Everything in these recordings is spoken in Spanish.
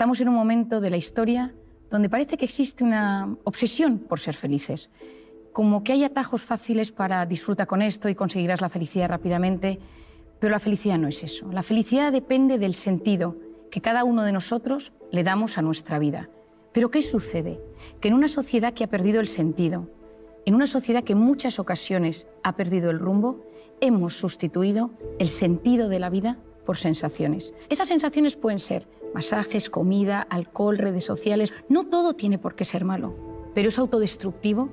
Estamos en un momento de la historia donde parece que existe una obsesión por ser felices. Como que hay atajos fáciles para disfrutar con esto y conseguirás la felicidad rápidamente, pero la felicidad no es eso. La felicidad depende del sentido que cada uno de nosotros le damos a nuestra vida. ¿Pero qué sucede? Que en una sociedad que ha perdido el sentido, en una sociedad que en muchas ocasiones ha perdido el rumbo, hemos sustituido el sentido de la vida por sensaciones. Esas sensaciones pueden ser masajes, comida, alcohol, redes sociales. No todo tiene por qué ser malo, pero es autodestructivo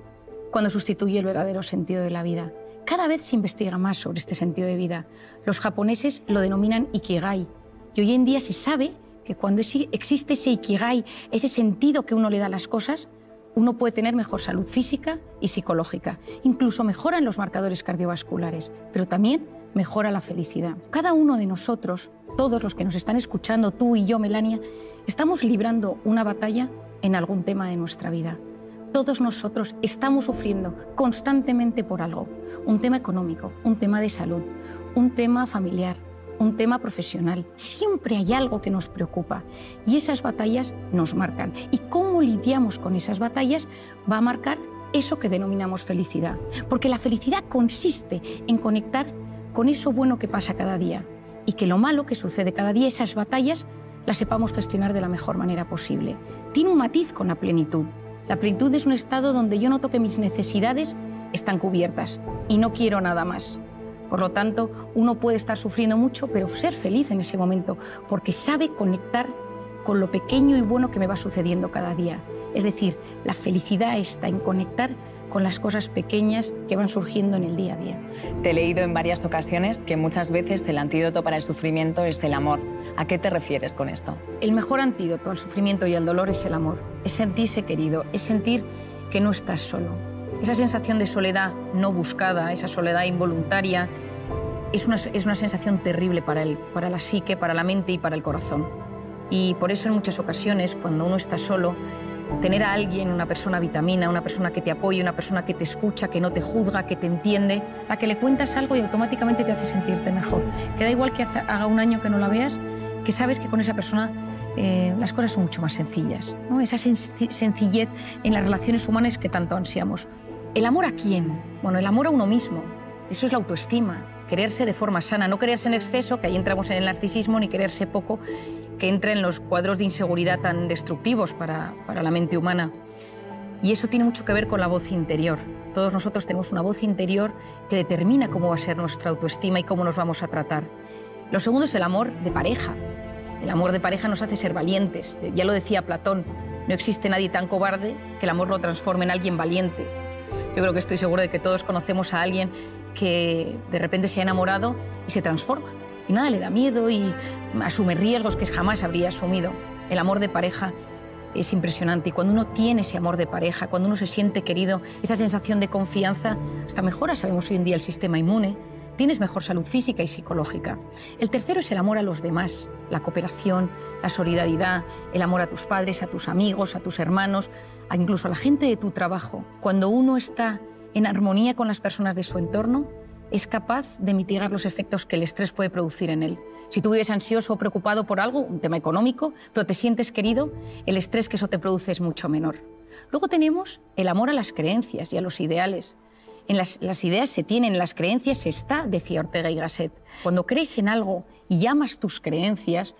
cuando sustituye el verdadero sentido de la vida. Cada vez se investiga más sobre este sentido de vida. Los japoneses lo denominan Ikigai. Y hoy en día se sabe que cuando existe ese Ikigai, ese sentido que uno le da a las cosas, uno puede tener mejor salud física y psicológica. Incluso mejoran los marcadores cardiovasculares, pero también mejora la felicidad. Cada uno de nosotros, todos los que nos están escuchando, tú y yo, Melania, estamos librando una batalla en algún tema de nuestra vida. Todos nosotros estamos sufriendo constantemente por algo. Un tema económico, un tema de salud, un tema familiar, un tema profesional. Siempre hay algo que nos preocupa y esas batallas nos marcan. Y cómo lidiamos con esas batallas va a marcar eso que denominamos felicidad. Porque la felicidad consiste en conectar con eso bueno que pasa cada día y que lo malo que sucede cada día, esas batallas, las sepamos gestionar de la mejor manera posible. Tiene un matiz con la plenitud. La plenitud es un estado donde yo noto que mis necesidades están cubiertas y no quiero nada más. Por lo tanto, uno puede estar sufriendo mucho, pero ser feliz en ese momento, porque sabe conectar con lo pequeño y bueno que me va sucediendo cada día. Es decir, la felicidad está en conectar con las cosas pequeñas que van surgiendo en el día a día. Te he leído en varias ocasiones que muchas veces el antídoto para el sufrimiento es el amor. ¿A qué te refieres con esto? El mejor antídoto al sufrimiento y al dolor es el amor. Es sentirse querido, es sentir que no estás solo. Esa sensación de soledad no buscada, esa soledad involuntaria, es una sensación terrible para la psique, para la mente y para el corazón. Y por eso en muchas ocasiones, cuando uno está solo, tener a alguien, una persona vitamina, una persona que te apoye, una persona que te escucha, que no te juzga, que te entiende, a que le cuentas algo y automáticamente te hace sentirte mejor. Que da igual que haga un año que no la veas, que sabes que con esa persona las cosas son mucho más sencillas, ¿no? Esa sencillez en las relaciones humanas que tanto ansiamos. ¿El amor a quién? Bueno, el amor a uno mismo. Eso es la autoestima. Quererse de forma sana, no quererse en exceso, que ahí entramos en el narcisismo, ni quererse poco, que entre en los cuadros de inseguridad tan destructivos para la mente humana. Y eso tiene mucho que ver con la voz interior. Todos nosotros tenemos una voz interior que determina cómo va a ser nuestra autoestima y cómo nos vamos a tratar. Lo segundo es el amor de pareja. El amor de pareja nos hace ser valientes. Ya lo decía Platón, no existe nadie tan cobarde que el amor lo transforme en alguien valiente. Yo creo que estoy segura de que todos conocemos a alguien que de repente se ha enamorado y se transforma. Y nada le da miedo y asume riesgos que jamás habría asumido. El amor de pareja es impresionante y cuando uno tiene ese amor de pareja, cuando uno se siente querido, esa sensación de confianza, hasta mejora, sabemos hoy en día, el sistema inmune, tienes mejor salud física y psicológica. El tercero es el amor a los demás, la cooperación, la solidaridad, el amor a tus padres, a tus amigos, a tus hermanos, incluso a la gente de tu trabajo. Cuando uno está en armonía con las personas de su entorno, es capaz de mitigar los efectos que el estrés puede producir en él. Si tú vives ansioso o preocupado por algo, un tema económico, pero te sientes querido, el estrés que eso te produce es mucho menor. Luego tenemos el amor a las creencias y a los ideales. En las ideas se tienen, en las creencias se está, decía Ortega y Gasset. Cuando crees en algo y amas tus creencias,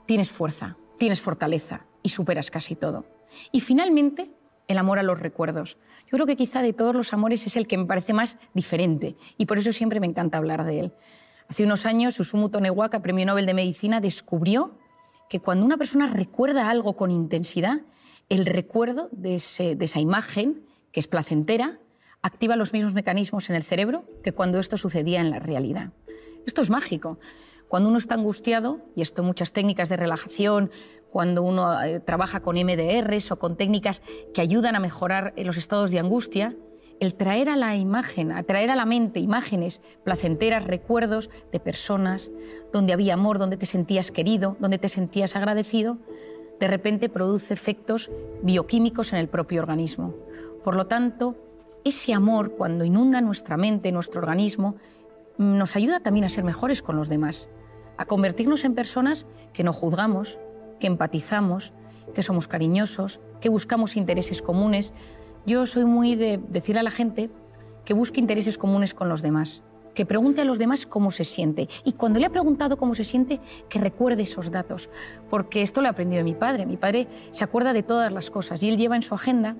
tienes fuerza, tienes fortaleza y superas casi todo. Y finalmente, el amor a los recuerdos. Yo creo que quizá de todos los amores es el que me parece más diferente y por eso siempre me encanta hablar de él. Hace unos años, Susumu Tonewaka, Premio Nobel de Medicina, descubrió que cuando una persona recuerda algo con intensidad, el recuerdo de esa imagen, que es placentera, activa los mismos mecanismos en el cerebro que cuando esto sucedía en la realidad. Esto es mágico. Cuando uno está angustiado, y esto muchas técnicas de relajación, cuando uno trabaja con MDRs o con técnicas que ayudan a mejorar los estados de angustia, el traer a la imagen, a traer a la mente imágenes placenteras, recuerdos de personas donde había amor, donde te sentías querido, donde te sentías agradecido, de repente produce efectos bioquímicos en el propio organismo. Por lo tanto, ese amor, cuando inunda nuestra mente, nuestro organismo, nos ayuda también a ser mejores con los demás, a convertirnos en personas que no juzgamos, que empatizamos, que somos cariñosos, que buscamos intereses comunes. Yo soy muy de decir a la gente que busque intereses comunes con los demás, que pregunte a los demás cómo se siente. Y cuando le ha preguntado cómo se siente, que recuerde esos datos. Porque esto lo he aprendido de mi padre. Mi padre se acuerda de todas las cosas y él lleva en su agenda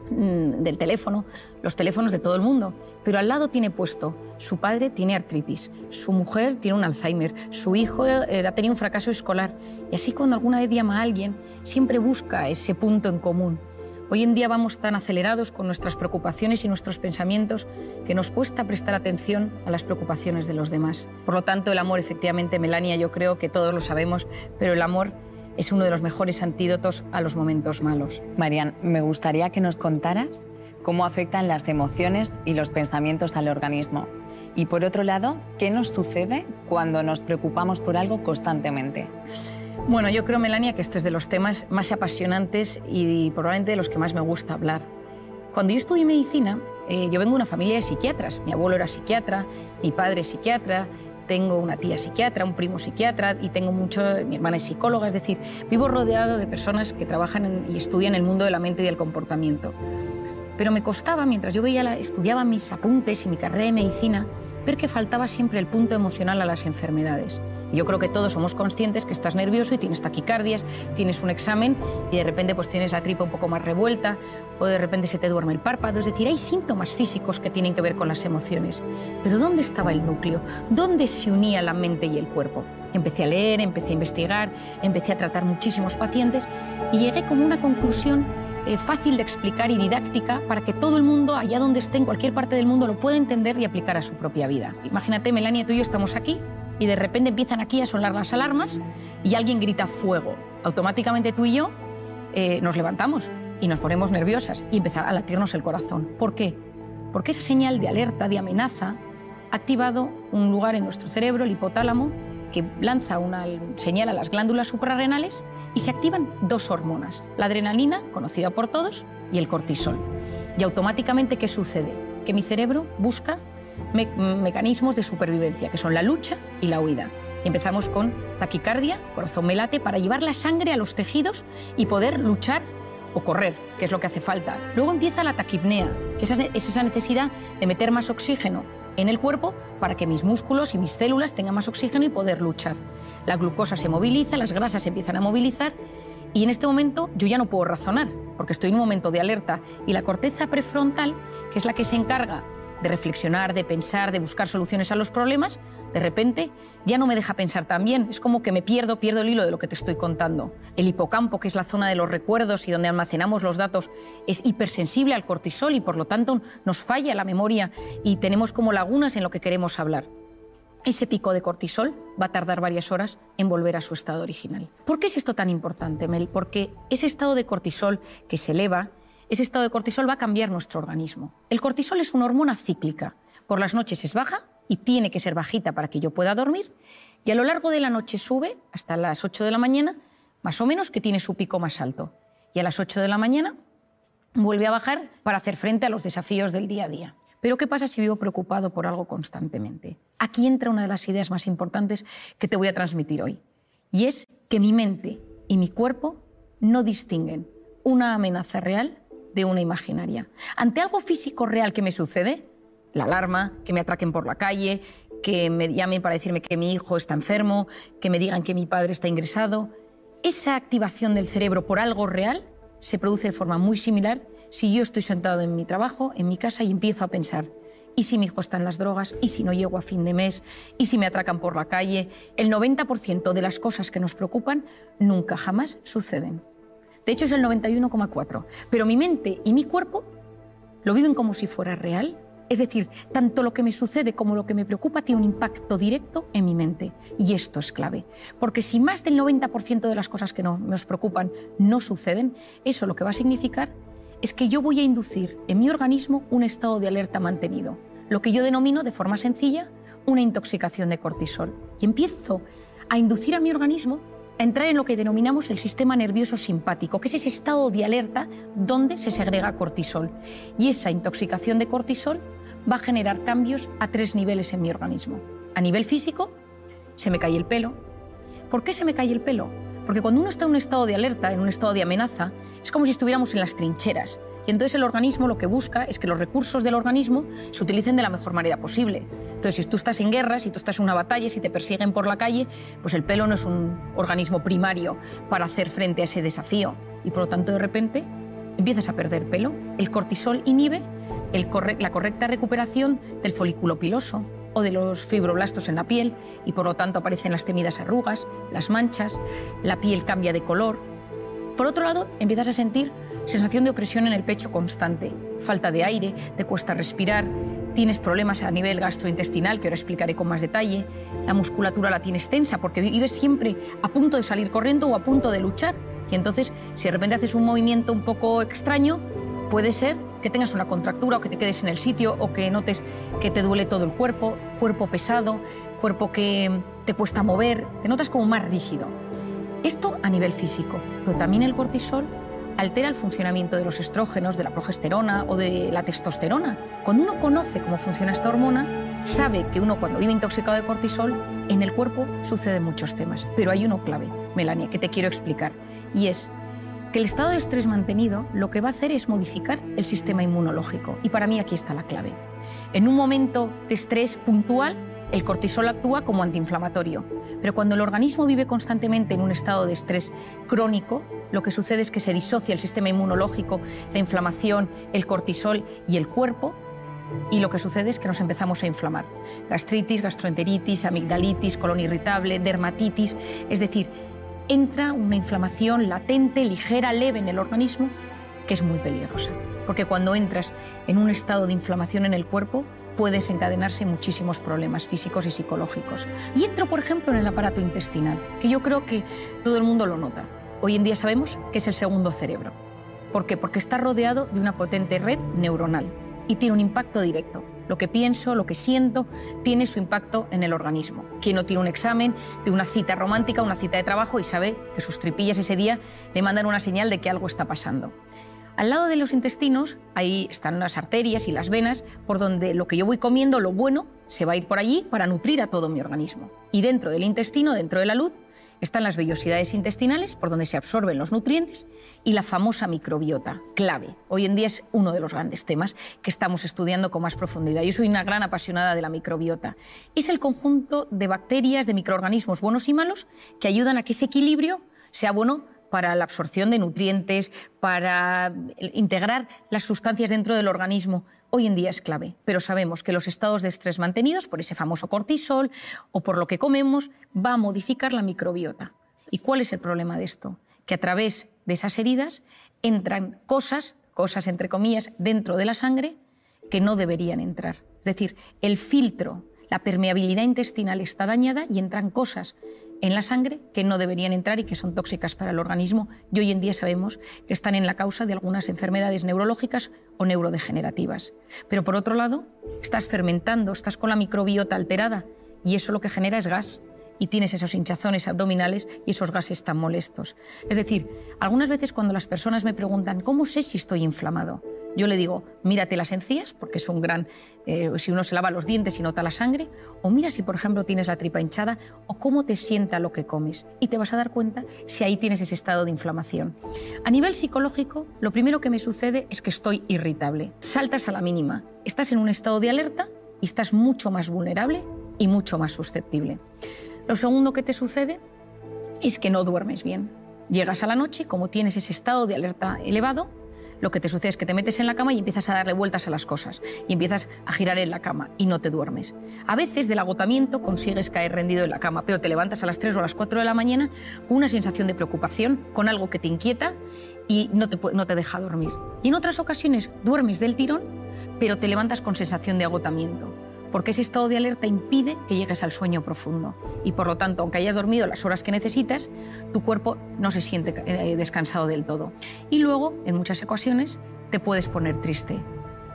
del teléfono los teléfonos de todo el mundo. Pero al lado tiene puesto, su padre tiene artritis, su mujer tiene un Alzheimer, su hijo ha tenido un fracaso escolar. Y así cuando alguna vez llama a alguien, siempre busca ese punto en común. Hoy en día vamos tan acelerados con nuestras preocupaciones y nuestros pensamientos que nos cuesta prestar atención a las preocupaciones de los demás. Por lo tanto, el amor, efectivamente, Melania, yo creo que todos lo sabemos, pero el amor es uno de los mejores antídotos a los momentos malos. Marian, me gustaría que nos contaras cómo afectan las emociones y los pensamientos al organismo. Y por otro lado, ¿qué nos sucede cuando nos preocupamos por algo constantemente? Bueno, yo creo, Melania, que este es de los temas más apasionantes y probablemente de los que más me gusta hablar. Cuando yo estudié medicina, yo vengo de una familia de psiquiatras. Mi abuelo era psiquiatra, mi padre es psiquiatra, tengo una tía psiquiatra, un primo psiquiatra y tengo mi hermana es psicóloga. Es decir, vivo rodeado de personas que trabajan y estudian el mundo de la mente y del comportamiento. Pero me costaba, mientras yo estudiaba mis apuntes y mi carrera de medicina, ver que faltaba siempre el punto emocional a las enfermedades. Yo creo que todos somos conscientes que estás nervioso y tienes taquicardias, tienes un examen y de repente pues tienes la tripa un poco más revuelta o de repente se te duerme el párpado. Es decir, hay síntomas físicos que tienen que ver con las emociones. Pero ¿dónde estaba el núcleo? ¿Dónde se unía la mente y el cuerpo? Empecé a leer, empecé a investigar, empecé a tratar muchísimos pacientes y llegué como a una conclusión fácil de explicar y didáctica para que todo el mundo, allá donde esté, en cualquier parte del mundo, lo pueda entender y aplicar a su propia vida. Imagínate, Melania, tú y yo estamos aquí y de repente empiezan aquí a sonar las alarmas y alguien grita fuego. Automáticamente tú y yo nos levantamos y nos ponemos nerviosas y empieza a latirnos el corazón. ¿Por qué? Porque esa señal de alerta, de amenaza, ha activado un lugar en nuestro cerebro, el hipotálamo, que lanza una señal a las glándulas suprarrenales y se activan dos hormonas, la adrenalina, conocida por todos, y el cortisol. Y automáticamente, ¿qué sucede? Que mi cerebro busca mecanismos de supervivencia, que son la lucha y la huida. Y empezamos con taquicardia, corazón me late, para llevar la sangre a los tejidos y poder luchar o correr, que es lo que hace falta. Luego empieza la taquipnea, que es esa necesidad de meter más oxígeno en el cuerpo para que mis músculos y mis células tengan más oxígeno y poder luchar. La glucosa se moviliza, las grasas se empiezan a movilizar y en este momento yo ya no puedo razonar porque estoy en un momento de alerta y la corteza prefrontal, que es la que se encarga de reflexionar, de pensar, de buscar soluciones a los problemas, de repente ya no me deja pensar tan bien. Es como que me pierdo el hilo de lo que te estoy contando. El hipocampo, que es la zona de los recuerdos y donde almacenamos los datos, es hipersensible al cortisol y por lo tanto nos falla la memoria y tenemos como lagunas en lo que queremos hablar. Ese pico de cortisol va a tardar varias horas en volver a su estado original. ¿Por qué es esto tan importante, Mel? Porque ese estado de cortisol que se eleva, ese estado de cortisol va a cambiar nuestro organismo. El cortisol es una hormona cíclica. Por las noches es baja y tiene que ser bajita para que yo pueda dormir. Y a lo largo de la noche sube hasta las 8 de la mañana, más o menos, que tiene su pico más alto. Y a las 8 de la mañana vuelve a bajar para hacer frente a los desafíos del día a día. Pero ¿qué pasa si vivo preocupado por algo constantemente? Aquí entra una de las ideas más importantes que te voy a transmitir hoy. Y es que mi mente y mi cuerpo no distinguen una amenaza real de una imaginaria. Ante algo físico real que me sucede, la alarma, que me atraquen por la calle, que me llamen para decirme que mi hijo está enfermo, que me digan que mi padre está ingresado, esa activación del cerebro por algo real se produce de forma muy similar si yo estoy sentado en mi trabajo, en mi casa y empiezo a pensar, ¿y si mi hijo está en las drogas? ¿Y si no llego a fin de mes? ¿Y si me atracan por la calle? El 90% de las cosas que nos preocupan nunca jamás suceden. De hecho, es el 91,4%. Pero mi mente y mi cuerpo lo viven como si fuera real. Es decir, tanto lo que me sucede como lo que me preocupa tiene un impacto directo en mi mente. Y esto es clave. Porque si más del 90% de las cosas que nos preocupan no suceden, eso lo que va a significar es que yo voy a inducir en mi organismo un estado de alerta mantenido. Lo que yo denomino, de forma sencilla, una intoxicación de cortisol. Y empiezo a inducir a mi organismo a entrar en lo que denominamos el sistema nervioso simpático, que es ese estado de alerta donde se segrega cortisol. Y esa intoxicación de cortisol va a generar cambios a 3 niveles en mi organismo. A nivel físico, se me cae el pelo. ¿Por qué se me cae el pelo? Porque cuando uno está en un estado de alerta, en un estado de amenaza, es como si estuviéramos en las trincheras. Y entonces el organismo lo que busca es que los recursos del organismo se utilicen de la mejor manera posible. Entonces, si tú estás en guerra, si tú estás en una batalla, si te persiguen por la calle, pues el pelo no es un organismo primario para hacer frente a ese desafío. Y por lo tanto, de repente, empiezas a perder pelo. El cortisol inhibe la correcta recuperación del folículo piloso o de los fibroblastos en la piel y por lo tanto aparecen las temidas arrugas, las manchas, la piel cambia de color. Por otro lado, empiezas a sentir sensación de opresión en el pecho constante, falta de aire, te cuesta respirar, tienes problemas a nivel gastrointestinal, que ahora explicaré con más detalle, la musculatura la tienes tensa porque vives siempre a punto de salir corriendo o a punto de luchar. Y entonces, si de repente haces un movimiento un poco extraño, puede ser que tengas una contractura o que te quedes en el sitio o que notes que te duele todo el cuerpo, cuerpo pesado, cuerpo que te cuesta mover, te notas como más rígido. Esto a nivel físico, pero también el cortisol altera el funcionamiento de los estrógenos, de la progesterona o de la testosterona. Cuando uno conoce cómo funciona esta hormona, sabe que uno cuando vive intoxicado de cortisol, en el cuerpo suceden muchos temas. Pero hay uno clave, Melania, que te quiero explicar, y es que el estado de estrés mantenido lo que va a hacer es modificar el sistema inmunológico. Y para mí aquí está la clave. En un momento de estrés puntual, el cortisol actúa como antiinflamatorio. Pero cuando el organismo vive constantemente en un estado de estrés crónico, lo que sucede es que se disocia el sistema inmunológico, la inflamación, el cortisol y el cuerpo, y lo que sucede es que nos empezamos a inflamar. Gastritis, gastroenteritis, amigdalitis, colon irritable, dermatitis, es decir, entra una inflamación latente, ligera, leve en el organismo, que es muy peligrosa. Porque cuando entras en un estado de inflamación en el cuerpo, puede desencadenarse muchísimos problemas físicos y psicológicos. Y entro, por ejemplo, en el aparato intestinal, que yo creo que todo el mundo lo nota. Hoy en día sabemos que es el segundo cerebro. ¿Por qué? Porque está rodeado de una potente red neuronal y tiene un impacto directo. Lo que pienso, lo que siento, tiene su impacto en el organismo. Quien no tiene un examen de una cita romántica, una cita de trabajo y sabe que sus tripillas ese día le mandan una señal de que algo está pasando. Al lado de los intestinos, ahí están las arterias y las venas, por donde lo que yo voy comiendo, lo bueno, se va a ir por allí para nutrir a todo mi organismo. Y dentro del intestino, dentro de la luz, están las vellosidades intestinales, por donde se absorben los nutrientes, y la famosa microbiota, clave. Hoy en día es uno de los grandes temas que estamos estudiando con más profundidad. Yo soy una gran apasionada de la microbiota. Es el conjunto de bacterias, de microorganismos buenos y malos, que ayudan a que ese equilibrio sea bueno para la absorción de nutrientes, para integrar las sustancias dentro del organismo. Hoy en día es clave, pero sabemos que los estados de estrés mantenidos por ese famoso cortisol o por lo que comemos va a modificar la microbiota. ¿Y cuál es el problema de esto? Que a través de esas heridas entran cosas entre comillas, dentro de la sangre que no deberían entrar. Es decir, el filtro, la permeabilidad intestinal está dañada y entran cosas en la sangre que no deberían entrar y que son tóxicas para el organismo, y hoy en día sabemos que están en la causa de algunas enfermedades neurológicas o neurodegenerativas. Pero por otro lado, estás fermentando, estás con la microbiota alterada y eso lo que genera es gas y tienes esos hinchazones abdominales y esos gases tan molestos. Es decir, algunas veces cuando las personas me preguntan ¿cómo sé si estoy inflamado? Yo le digo, mírate las encías, porque es un gran... si uno se lava los dientes y nota la sangre, o mira si, por ejemplo, tienes la tripa hinchada, o cómo te sienta lo que comes. Y te vas a dar cuenta si ahí tienes ese estado de inflamación. A nivel psicológico, lo primero que me sucede es que estoy irritable. Saltas a la mínima. Estás en un estado de alerta y estás mucho más vulnerable y mucho más susceptible. Lo segundo que te sucede es que no duermes bien. Llegas a la noche, como tienes ese estado de alerta elevado, lo que te sucede es que te metes en la cama y empiezas a darle vueltas a las cosas y empiezas a girar en la cama y no te duermes. A veces del agotamiento consigues caer rendido en la cama, pero te levantas a las 3 o a las 4 de la mañana con una sensación de preocupación, con algo que te inquieta y no te deja dormir. Y en otras ocasiones duermes del tirón, pero te levantas con sensación de agotamiento, porque ese estado de alerta impide que llegues al sueño profundo. Y por lo tanto, aunque hayas dormido las horas que necesitas, tu cuerpo no se siente descansado del todo. Y luego, en muchas ocasiones, te puedes poner triste.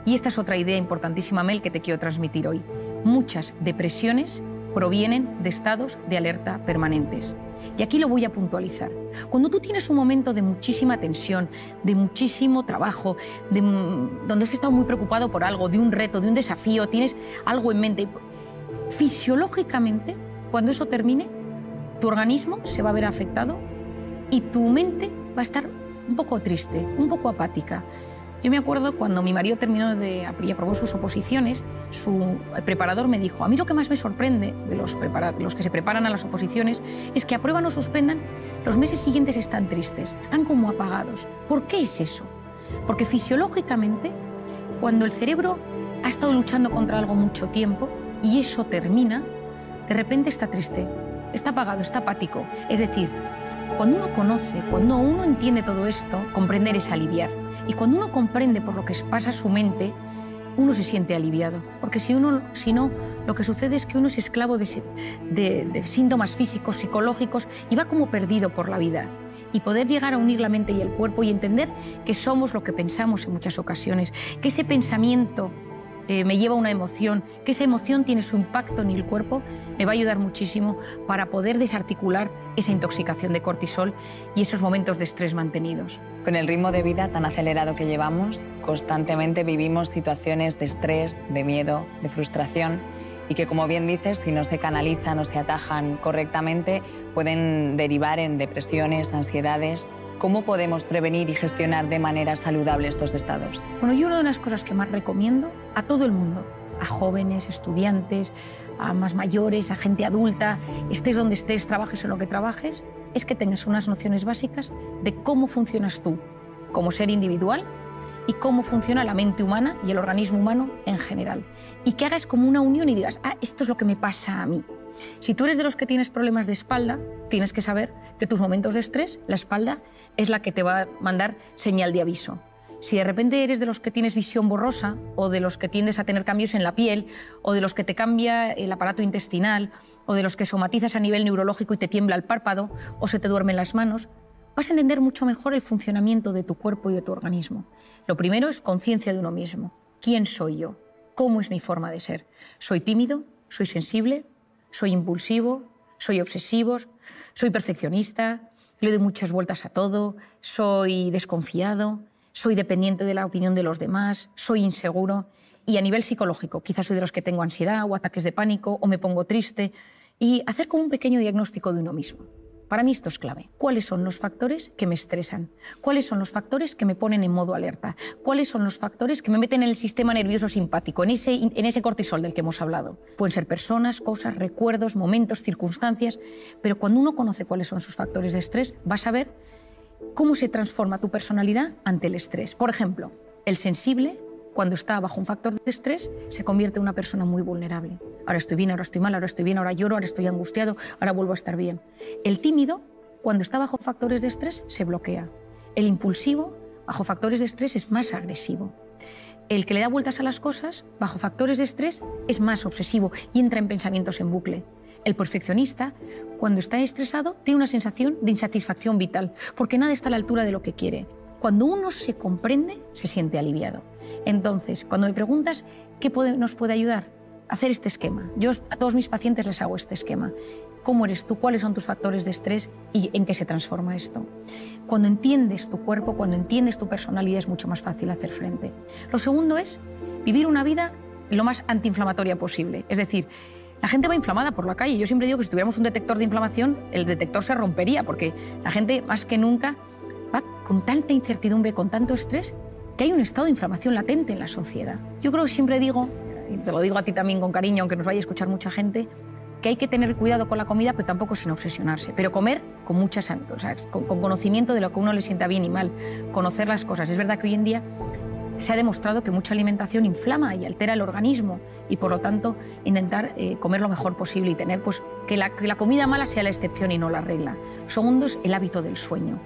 Y esta es otra idea importantísima, Mel, que te quiero transmitir hoy. Muchas depresiones provienen de estados de alerta permanentes. Y aquí lo voy a puntualizar. Cuando tú tienes un momento de muchísima tensión, de muchísimo trabajo, donde has estado muy preocupado por algo, de un reto, de un desafío, tienes algo en mente, fisiológicamente, cuando eso termine, tu organismo se va a ver afectado y tu mente va a estar un poco triste, un poco apática. Yo me acuerdo cuando mi marido terminó y aprobó sus oposiciones, su preparador me dijo, a mí lo que más me sorprende de los que se preparan a las oposiciones es que aprueban o suspendan, los meses siguientes están tristes, están como apagados. ¿Por qué es eso? Porque fisiológicamente, cuando el cerebro ha estado luchando contra algo mucho tiempo y eso termina, de repente está triste, está apagado, está apático. Es decir, cuando uno conoce, cuando uno entiende todo esto, comprender es aliviar. Y cuando uno comprende por lo que pasa su mente, uno se siente aliviado. Porque si no, lo que sucede es que uno es esclavo de síntomas físicos, psicológicos, y va como perdido por la vida. Y poder llegar a unir la mente y el cuerpo y entender que somos lo que pensamos en muchas ocasiones, que ese pensamiento me lleva a una emoción, que esa emoción tiene su impacto en el cuerpo, me va a ayudar muchísimo para poder desarticular esa intoxicación de cortisol y esos momentos de estrés mantenidos. Con el ritmo de vida tan acelerado que llevamos, constantemente vivimos situaciones de estrés, de miedo, de frustración y que, como bien dices, si no se canalizan o se atajan correctamente, pueden derivar en depresiones, ansiedades. ¿Cómo podemos prevenir y gestionar de manera saludable estos estados? Bueno, yo una de las cosas que más recomiendo a todo el mundo, a jóvenes, estudiantes, a más mayores, a gente adulta, estés donde estés, trabajes en lo que trabajes, es que tengas unas nociones básicas de cómo funcionas tú como ser individual y cómo funciona la mente humana y el organismo humano en general. Y que hagas como una unión y digas, esto es lo que me pasa a mí. Si tú eres de los que tienes problemas de espalda, tienes que saber que tus momentos de estrés, la espalda es la que te va a mandar señal de aviso. Si de repente eres de los que tienes visión borrosa o de los que tiendes a tener cambios en la piel o de los que te cambia el aparato intestinal o de los que somatizas a nivel neurológico y te tiembla el párpado o se te duermen las manos, vas a entender mucho mejor el funcionamiento de tu cuerpo y de tu organismo. Lo primero es conciencia de uno mismo. ¿Quién soy yo? ¿Cómo es mi forma de ser? ¿Soy tímido? ¿Soy sensible? ¿Soy impulsivo? ¿Soy obsesivo? ¿Soy perfeccionista? ¿Le doy muchas vueltas a todo? ¿Soy desconfiado? ¿Soy dependiente de la opinión de los demás? ¿Soy inseguro? Y a nivel psicológico, quizás soy de los que tengo ansiedad o ataques de pánico o me pongo triste. Y hacer como un pequeño diagnóstico de uno mismo. Para mí esto es clave. ¿Cuáles son los factores que me estresan? ¿Cuáles son los factores que me ponen en modo alerta? ¿Cuáles son los factores que me meten en el sistema nervioso simpático, en ese cortisol del que hemos hablado? Pueden ser personas, cosas, recuerdos, momentos, circunstancias, pero cuando uno conoce cuáles son sus factores de estrés, vas a ver cómo se transforma tu personalidad ante el estrés. Por ejemplo, el sensible, cuando está bajo un factor de estrés, se convierte en una persona muy vulnerable. Ahora estoy bien, ahora estoy mal, ahora estoy bien, ahora lloro, ahora estoy angustiado, ahora vuelvo a estar bien. El tímido, cuando está bajo factores de estrés, se bloquea. El impulsivo, bajo factores de estrés, es más agresivo. El que le da vueltas a las cosas, bajo factores de estrés, es más obsesivo y entra en pensamientos en bucle. El perfeccionista, cuando está estresado, tiene una sensación de insatisfacción vital, porque nada está a la altura de lo que quiere. Cuando uno se comprende, se siente aliviado. Entonces, cuando me preguntas qué nos puede ayudar, hacer este esquema. Yo a todos mis pacientes les hago este esquema. ¿Cómo eres tú? ¿Cuáles son tus factores de estrés? ¿Y en qué se transforma esto? Cuando entiendes tu cuerpo, cuando entiendes tu personalidad, es mucho más fácil hacer frente. Lo segundo es vivir una vida lo más antiinflamatoria posible. Es decir, la gente va inflamada por la calle. Yo siempre digo que si tuviéramos un detector de inflamación, el detector se rompería, porque la gente, más que nunca, va con tanta incertidumbre, con tanto estrés, que hay un estado de inflamación latente en la sociedad. Yo creo que siempre digo, y te lo digo a ti también con cariño, aunque nos vaya a escuchar mucha gente, que hay que tener cuidado con la comida, pero tampoco sin obsesionarse. Pero comer con con conocimiento de lo que a uno le sienta bien y mal, conocer las cosas. Es verdad que hoy en día se ha demostrado que mucha alimentación inflama y altera el organismo y, por lo tanto, intentar comer lo mejor posible y tener que la comida mala sea la excepción y no la regla. Segundo es el hábito del sueño.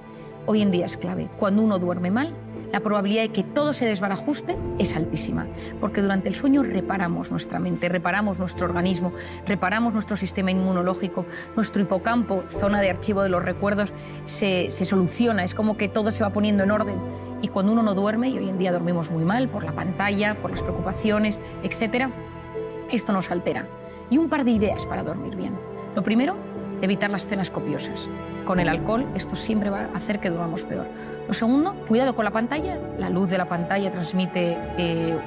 Hoy en día es clave. Cuando uno duerme mal, la probabilidad de que todo se desbarajuste es altísima, porque durante el sueño reparamos nuestra mente, reparamos nuestro organismo, reparamos nuestro sistema inmunológico, nuestro hipocampo, zona de archivo de los recuerdos, se soluciona, es como que todo se va poniendo en orden. Y cuando uno no duerme, y hoy en día dormimos muy mal por la pantalla, por las preocupaciones, etc., esto nos altera. Y un par de ideas para dormir bien. Lo primero, evitar las cenas copiosas. Con el alcohol esto siempre va a hacer que durmamos peor. Lo segundo, cuidado con la pantalla. La luz de la pantalla transmite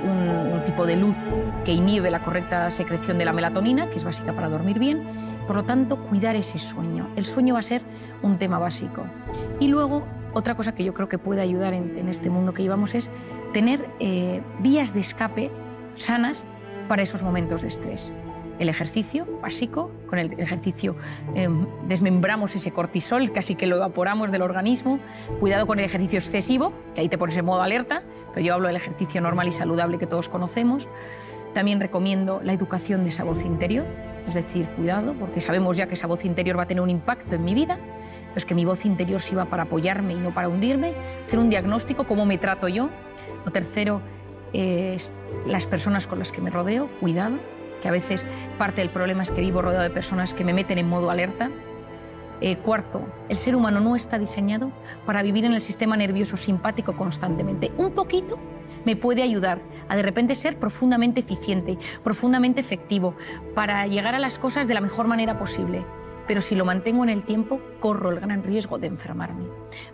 un tipo de luz que inhibe la correcta secreción de la melatonina, que es básica para dormir bien. Por lo tanto, cuidar ese sueño. El sueño va a ser un tema básico. Y luego, otra cosa que yo creo que puede ayudar en este mundo que llevamos es tener vías de escape sanas para esos momentos de estrés. El ejercicio básico, con el ejercicio desmembramos ese cortisol, casi que lo evaporamos del organismo. Cuidado con el ejercicio excesivo, que ahí te pones en modo alerta, pero yo hablo del ejercicio normal y saludable que todos conocemos. También recomiendo la educación de esa voz interior, es decir, cuidado, porque sabemos ya que esa voz interior va a tener un impacto en mi vida, entonces que mi voz interior sirva para apoyarme y no para hundirme, hacer un diagnóstico, cómo me trato yo. Lo tercero es las personas con las que me rodeo, cuidado, que a veces parte del problema es que vivo rodeado de personas que me meten en modo alerta. Cuarto, el ser humano no está diseñado para vivir en el sistema nervioso simpático constantemente. Un poquito me puede ayudar a de repente ser profundamente eficiente, profundamente efectivo, para llegar a las cosas de la mejor manera posible. Pero si lo mantengo en el tiempo, corro el gran riesgo de enfermarme.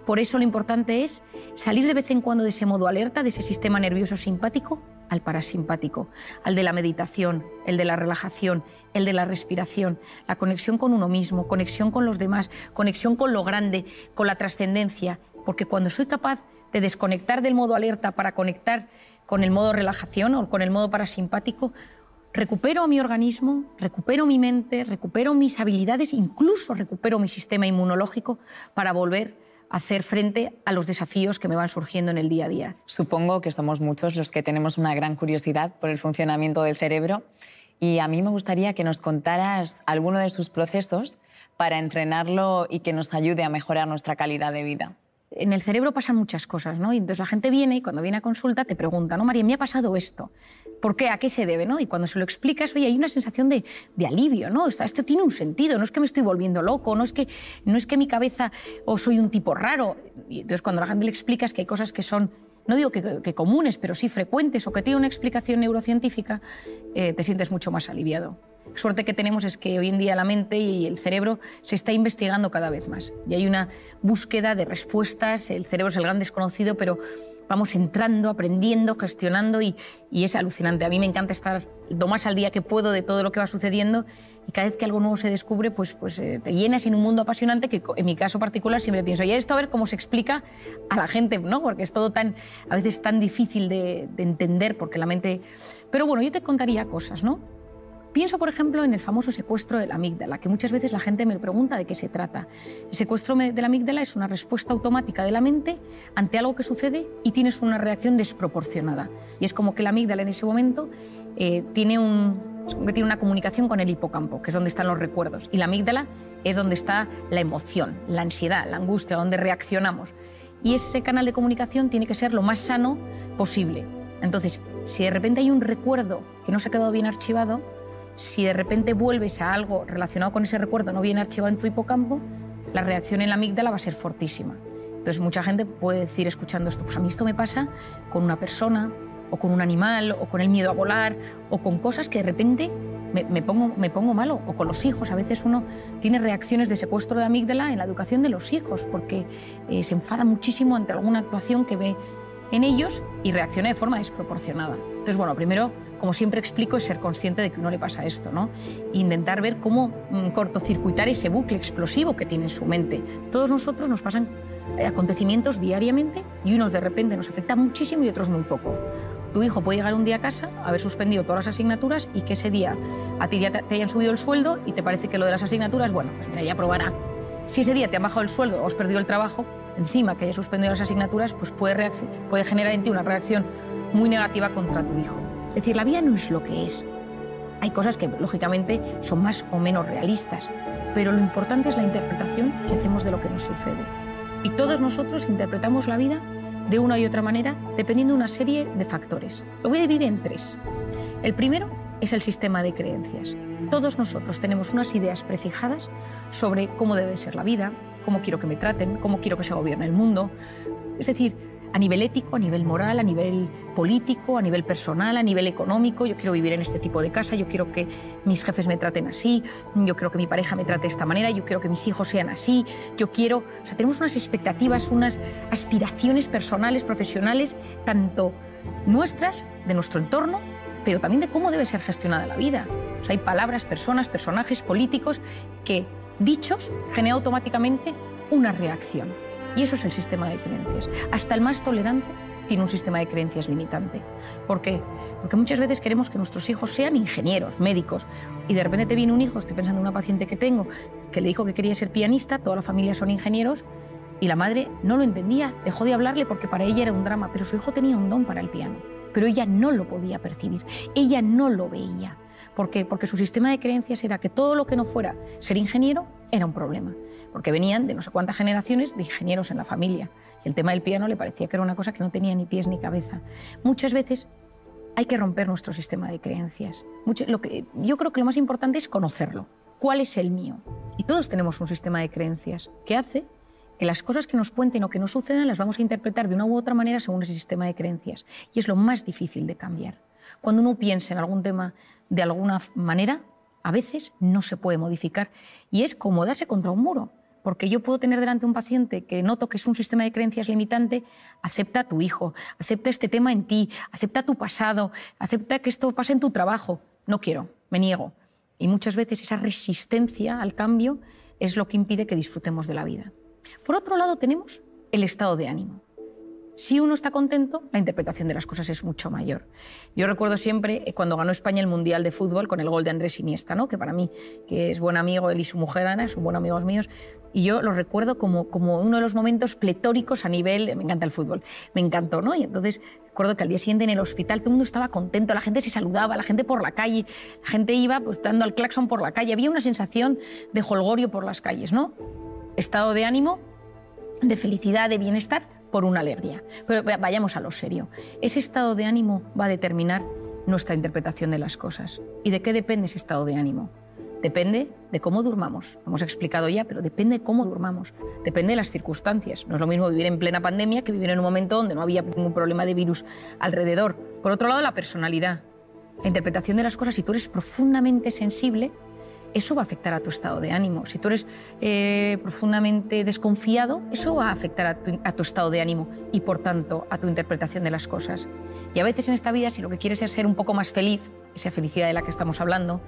Por eso lo importante es salir de vez en cuando de ese modo alerta, de ese sistema nervioso simpático, al parasimpático, al de la meditación, el de la relajación, el de la respiración, la conexión con uno mismo, conexión con los demás, conexión con lo grande, con la trascendencia. Porque cuando soy capaz de desconectar del modo alerta para conectar con el modo relajación o con el modo parasimpático, recupero mi organismo, recupero mi mente, recupero mis habilidades, incluso recupero mi sistema inmunológico para volver a hacer frente a los desafíos que me van surgiendo en el día a día. Supongo que somos muchos los que tenemos una gran curiosidad por el funcionamiento del cerebro y a mí me gustaría que nos contaras alguno de sus procesos para entrenarlo y que nos ayude a mejorar nuestra calidad de vida. En el cerebro pasan muchas cosas, ¿no? Y entonces la gente viene y cuando viene a consulta te pregunta, ¿no, María, me ha pasado esto? ¿Por qué? ¿A qué se debe? ¿No? Y cuando se lo explicas, oye, hay una sensación de alivio, ¿no? Esto tiene un sentido, no es que me estoy volviendo loco, no es que mi cabeza o soy un tipo raro. Y entonces cuando a la gente le explicas que hay cosas que son, no digo que comunes, pero sí frecuentes o que tienen una explicación neurocientífica, te sientes mucho más aliviado. La suerte que tenemos es que hoy en día la mente y el cerebro se está investigando cada vez más y hay una búsqueda de respuestas. El cerebro es el gran desconocido, pero vamos entrando, aprendiendo, gestionando y es alucinante. A mí me encanta estar lo más al día que puedo de todo lo que va sucediendo y cada vez que algo nuevo se descubre, pues te llenas en un mundo apasionante que en mi caso particular siempre pienso, y esto a ver cómo se explica a la gente, ¿no? Porque es todo a veces tan difícil de entender porque la mente... Pero bueno, yo te contaría cosas, ¿no? Pienso, por ejemplo, en el famoso secuestro de la amígdala, que muchas veces la gente me pregunta de qué se trata. El secuestro de la amígdala es una respuesta automática de la mente ante algo que sucede y tienes una reacción desproporcionada. Y es como que la amígdala en ese momento tiene una comunicación con el hipocampo, que es donde están los recuerdos. Y la amígdala es donde está la emoción, la ansiedad, la angustia, donde reaccionamos. Y ese canal de comunicación tiene que ser lo más sano posible. Entonces, si de repente hay un recuerdo que no se ha quedado bien archivado, si de repente vuelves a algo relacionado con ese recuerdo no bien archivado en tu hipocampo, la reacción en la amígdala va a ser fortísima. Entonces mucha gente puede decir escuchando esto, pues a mí esto me pasa con una persona o con un animal o con el miedo a volar o con cosas que de repente me pongo malo, o con los hijos. A veces uno tiene reacciones de secuestro de amígdala en la educación de los hijos porque se enfada muchísimo ante alguna actuación que ve en ellos y reacciona de forma desproporcionada. Entonces, bueno, primero, como siempre explico, es ser consciente de que uno le pasa esto, ¿no? E intentar ver cómo cortocircuitar ese bucle explosivo que tiene en su mente. Todos nosotros nos pasan acontecimientos diariamente y unos de repente nos afectan muchísimo y otros muy poco. Tu hijo puede llegar un día a casa, haber suspendido todas las asignaturas y que ese día a ti ya te hayan subido el sueldo y te parece que lo de las asignaturas, bueno, pues mira, ya probará. Si ese día te han bajado el sueldo o has perdido el trabajo, encima que hayas suspendido las asignaturas, pues puede generar en ti una reacción muy negativa contra tu hijo. Es decir, la vida no es lo que es. Hay cosas que, lógicamente, son más o menos realistas, pero lo importante es la interpretación que hacemos de lo que nos sucede. Y todos nosotros interpretamos la vida de una y otra manera, dependiendo de una serie de factores. Lo voy a dividir en tres. El primero es el sistema de creencias. Todos nosotros tenemos unas ideas prefijadas sobre cómo debe ser la vida, cómo quiero que me traten, cómo quiero que se gobierne el mundo. Es decir, a nivel ético, a nivel moral, a nivel político, a nivel personal, a nivel económico. Yo quiero vivir en este tipo de casa, yo quiero que mis jefes me traten así, yo quiero que mi pareja me trate de esta manera, yo quiero que mis hijos sean así, yo quiero... O sea, tenemos unas expectativas, unas aspiraciones personales, profesionales, tanto nuestras, de nuestro entorno, pero también de cómo debe ser gestionada la vida. O O sea, hay palabras, personas, personajes, políticos que, dichos, generan automáticamente una reacción. Y eso es el sistema de creencias. Hasta el más tolerante tiene un sistema de creencias limitante. ¿Por qué? Porque muchas veces queremos que nuestros hijos sean ingenieros, médicos, y de repente te viene un hijo, estoy pensando en una paciente que tengo, que le dijo que quería ser pianista, toda la familia son ingenieros, y la madre no lo entendía, dejó de hablarle porque para ella era un drama, pero su hijo tenía un don para el piano, pero ella no lo podía percibir, ella no lo veía. ¿Por qué? Porque su sistema de creencias era que todo lo que no fuera ser ingeniero era un problema, porque venían de no sé cuántas generaciones de ingenieros en la familia. Y el tema del piano le parecía que era una cosa que no tenía ni pies ni cabeza. Muchas veces hay que romper nuestro sistema de creencias. Yo creo que lo más importante es conocerlo. ¿Cuál es el mío? Y todos tenemos un sistema de creencias que hace que las cosas que nos cuenten o que nos sucedan las vamos a interpretar de una u otra manera según ese sistema de creencias. Y es lo más difícil de cambiar. Cuando uno piensa en algún tema de alguna manera, a veces no se puede modificar. Y es como darse contra un muro. Porque yo puedo tener delante un paciente que noto que es un sistema de creencias limitante, acepta a tu hijo, acepta este tema en ti, acepta tu pasado, acepta que esto pase en tu trabajo. No quiero, me niego. Y muchas veces esa resistencia al cambio es lo que impide que disfrutemos de la vida. Por otro lado tenemos el estado de ánimo. Si uno está contento, la interpretación de las cosas es mucho mayor. Yo recuerdo siempre cuando ganó España el Mundial de Fútbol con el gol de Andrés Iniesta, ¿no? Que para mí, que es buen amigo, él y su mujer Ana, son buenos amigos míos, y yo lo recuerdo como uno de los momentos pletóricos a nivel... Me encanta el fútbol, me encantó, ¿no? Y entonces recuerdo que al día siguiente en el hospital todo el mundo estaba contento, la gente se saludaba, la gente por la calle, la gente iba pues, dando al claxon por la calle, había una sensación de jolgorio por las calles, ¿no? Estado de ánimo, de felicidad, de bienestar, por una alegría. Pero vayamos a lo serio. Ese estado de ánimo va a determinar nuestra interpretación de las cosas. ¿Y de qué depende ese estado de ánimo? Depende de cómo durmamos. Lo hemos explicado ya, pero depende de cómo durmamos. Depende de las circunstancias. No es lo mismo vivir en plena pandemia que vivir en un momento donde no había ningún problema de virus alrededor. Por otro lado, la personalidad. La interpretación de las cosas, si tú eres profundamente sensible, eso va a afectar a tu estado de ánimo. Si tú eres profundamente desconfiado, eso va a afectar a tu estado de ánimo y, por tanto, a tu interpretación de las cosas. Y a veces en esta vida, si lo que quieres es ser un poco más feliz, esa felicidad de la que estamos hablando,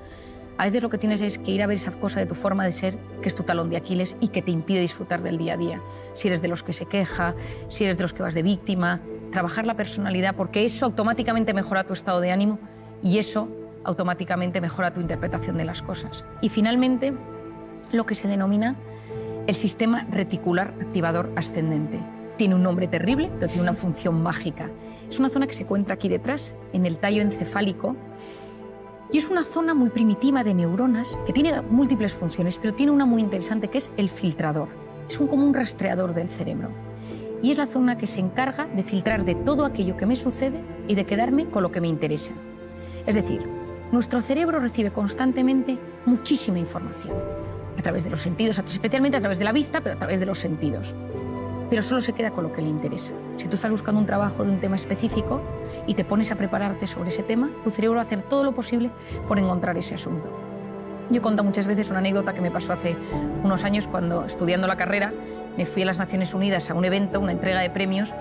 a veces lo que tienes es que ir a ver esa cosa de tu forma de ser, que es tu talón de Aquiles y que te impide disfrutar del día a día. Si eres de los que se queja, si eres de los que vas de víctima, trabajar la personalidad, porque eso automáticamente mejora tu estado de ánimo y eso automáticamente mejora tu interpretación de las cosas. Y finalmente, lo que se denomina el sistema reticular activador ascendente. Tiene un nombre terrible, pero tiene una función mágica. Es una zona que se encuentra aquí detrás, en el tallo encefálico, y es una zona muy primitiva de neuronas que tiene múltiples funciones, pero tiene una muy interesante que es el filtrador. Es como un rastreador del cerebro. Y es la zona que se encarga de filtrar de todo aquello que me sucede y de quedarme con lo que me interesa. Es decir, nuestro cerebro recibe constantemente muchísima información, a través de los sentidos, especialmente a través de la vista, pero a través de los sentidos. Pero solo se queda con lo que le interesa. Si tú estás buscando un trabajo de un tema específico y te pones a prepararte sobre ese tema, tu cerebro va a hacer todo lo posible por encontrar ese asunto. Yo he contado muchas veces una anécdota que me pasó hace unos años cuando, estudiando la carrera, me fui a las Naciones Unidas a un evento, una entrega de premios,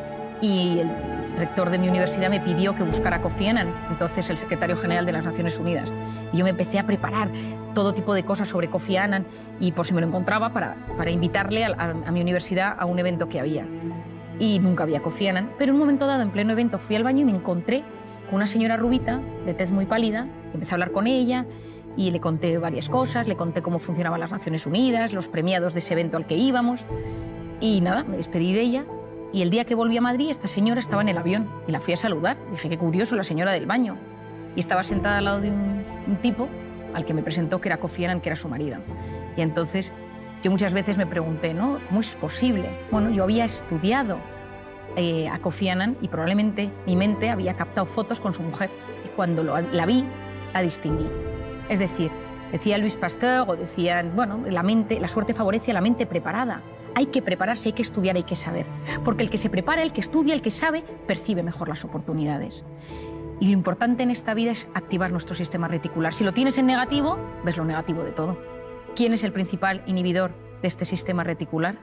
y el rector de mi universidad me pidió que buscara a Kofi Annan, entonces el secretario general de las Naciones Unidas. Y yo me empecé a preparar todo tipo de cosas sobre Kofi Annan y por si me lo encontraba para invitarle a mi universidad a un evento que había. Y nunca había Kofi Annan, pero en un momento dado, en pleno evento, fui al baño y me encontré con una señora rubita, de tez muy pálida. Empecé a hablar con ella y le conté varias cosas, le conté cómo funcionaban las Naciones Unidas, los premiados de ese evento al que íbamos. Y nada, me despedí de ella. Y el día que volví a Madrid, esta señora estaba en el avión y la fui a saludar. Dije, qué curioso, la señora del baño. Y estaba sentada al lado de un tipo al que me presentó que era Kofi Annan, que era su marido. Y entonces yo muchas veces me pregunté, ¿no? ¿Cómo es posible? Bueno, yo había estudiado a Kofi Annan y probablemente mi mente había captado fotos con su mujer. Y cuando la vi, la distinguí. Es decir, decía Louis Pasteur o decían, bueno, la suerte favorece a la mente preparada. Hay que prepararse, hay que estudiar, hay que saber. Porque el que se prepara, el que estudia, el que sabe, percibe mejor las oportunidades. Y lo importante en esta vida es activar nuestro sistema reticular. Si lo tienes en negativo, ves lo negativo de todo. ¿Quién es el principal inhibidor de este sistema reticular?